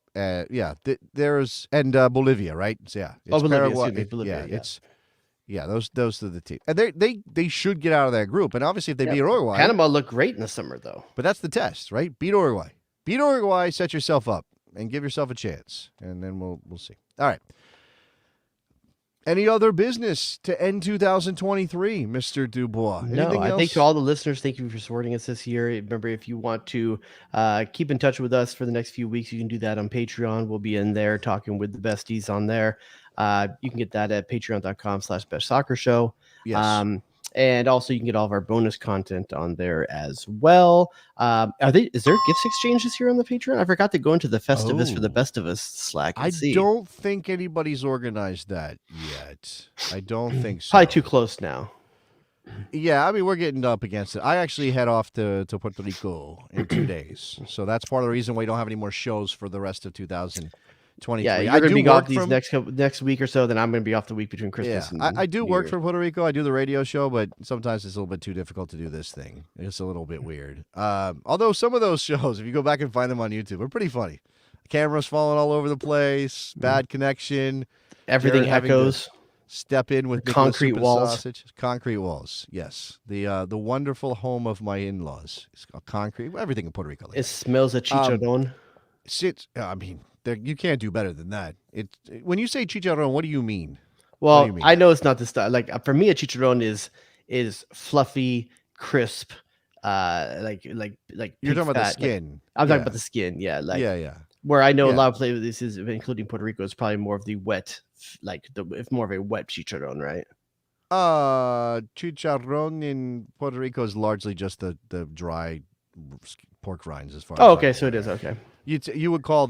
Bolivia, right? So, yeah, it's Bolivia. Bolivia. Those are the teams, and they should get out of that group. And obviously, if they beat Uruguay, Panama looked great in the summer, though. But that's the test, right? Beat Uruguay, set yourself up and give yourself a chance, and then we'll see. All right. Any other business to end 2023, Mr. Dubois? No, I think to all the listeners, thank you for supporting us this year. Remember, if you want to keep in touch with us for the next few weeks, you can do that on Patreon. We'll be in there talking with the besties on there. You can get that at patreon.com/bestsoccershow. Yes. And also you can get all of our bonus content on there as well. Is there gifts exchange this year on the Patreon? I forgot to go into the Festivus for the Best of Us Slack. Don't think anybody's organized that yet. I don't think so. Probably too close now. Yeah, I mean, we're getting up against it. I actually head off to Puerto Rico in 2 days. So that's part of the reason why we don't have any more shows for the rest of 2023. 23. Yeah, you're going to be off these next week or so. Then I'm going to be off the week between Christmas and I do New work Year. for Puerto Rico. I do the radio show, but sometimes it's a little bit too difficult to do this thing. It's a little bit weird. Although some of those shows, if you go back and find them on YouTube, are pretty funny. Cameras falling all over the place, bad connection. Everything echoes. Step in with concrete walls. Sausage. Concrete walls, yes. The wonderful home of my in-laws. It's got concrete. Everything in Puerto Rico. It smells of chicharron. I mean, you can't do better than that. When you say chicharron, what do you mean? Well, I know it's not the style. Like for me, a chicharron is fluffy, crisp, like you're talking about the skin. I'm talking about the skin. Yeah, yeah. Where I know a lot of places, including Puerto Rico, is probably more of the wet, it's more of a wet chicharron, right? Chicharron in Puerto Rico is largely just the dry pork rinds, as far. Oh, okay, so it is okay. You would call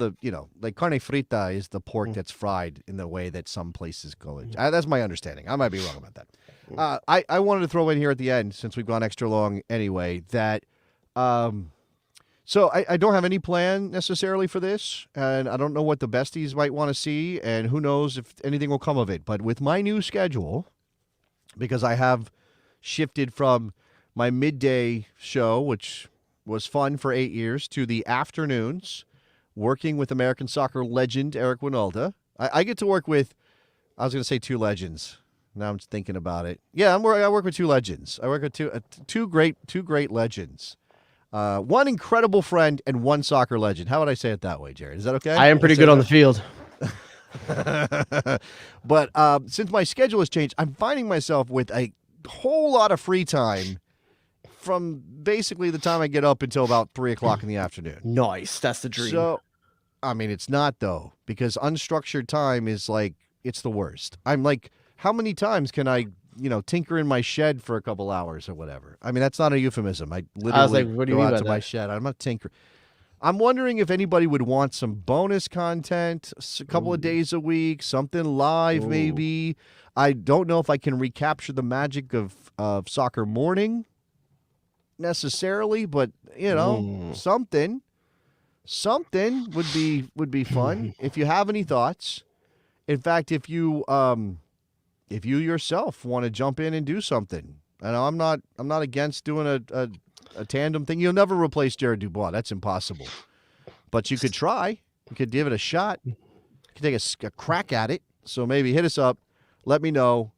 like carne frita is the pork that's fried in the way that some places call it. That's my understanding. I might be wrong about that. I wanted to throw in here at the end, since we've gone extra long anyway, that so I don't have any plan necessarily for this, and I don't know what the besties might want to see, and who knows if anything will come of it. But with my new schedule, because I have shifted from my midday show, which was fun for 8 years, to the afternoons, working with American soccer legend Eric Winalda. I get to work with, I was going to say two legends. Now I'm thinking about it. Yeah, I work with two legends. I work with two great legends. One incredible friend and one soccer legend. How would I say it that way, Jared? Is that okay? I am pretty good on the field. But since my schedule has changed, I'm finding myself with a whole lot of free time from basically the time I get up until about 3 o'clock in the afternoon. Nice. That's the dream. So, I mean, it's not, though, because unstructured time is it's the worst. I'm like, how many times can I tinker in my shed for a couple hours or whatever? I mean, that's not a euphemism. I literally what do you go mean out to my shed. I'm not tinkering. I'm wondering if anybody would want some bonus content, a couple of days a week, something live maybe. I don't know if I can recapture the magic of soccer morning necessarily, but something would be fun. If you have any thoughts, in fact, if you yourself want to jump in and do something, and I'm not against doing a tandem thing. You'll never replace Jared Dubois. That's impossible. But you could try. You could give it a shot. You could take a crack at it. So maybe hit us up. Let me know.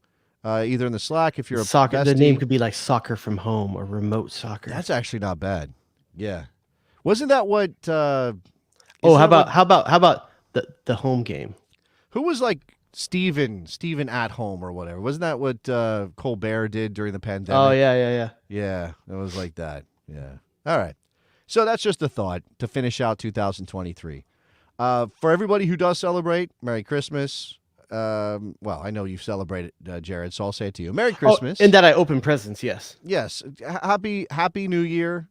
Either in the Slack if you're a soccer. bestie. The name could be like Soccer from Home or Remote Soccer. That's actually not bad. Yeah. Wasn't that what? How about the home game? Who was like Steven at home or whatever? Wasn't that what Colbert did during the pandemic? Oh yeah. Yeah, it was like that. Yeah. All right. So that's just a thought to finish out 2023. For everybody who does celebrate, Merry Christmas. Well, I know you celebrate it, Jared, so I'll say it to you. Merry Christmas. And that I open presents, yes. Yes. Happy New Year.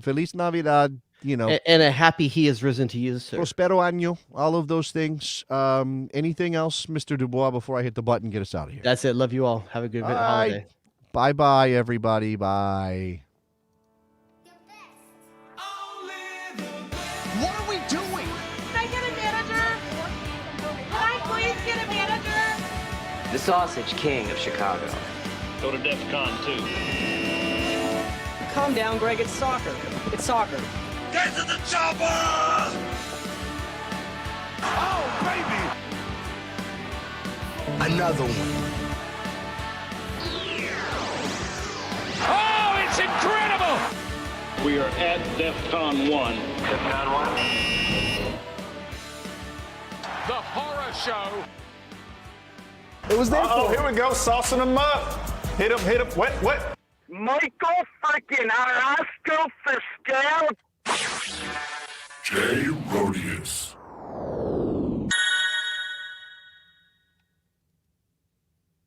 Feliz Navidad, And a happy He has risen to you, sir. Prospero año, all of those things. Anything else, Mr. Dubois, before I hit the button and get us out of here? That's it. Love you all. Have a good holiday. Bye-bye, everybody. Bye. What are we doing? Can I get a manager? Can I please get a manager? The Sausage King of Chicago. Go to DEF CON 2. Calm down, Greg. It's soccer. It's soccer. Get to the chopper! Oh, baby! Another one. Oh, it's incredible! We are at DEF CON 1. DEF CON 1. The horror show. It was there. Oh, here we go, saucing them up. Hit him, wet. Michael freaking Arasco Fiscal. J.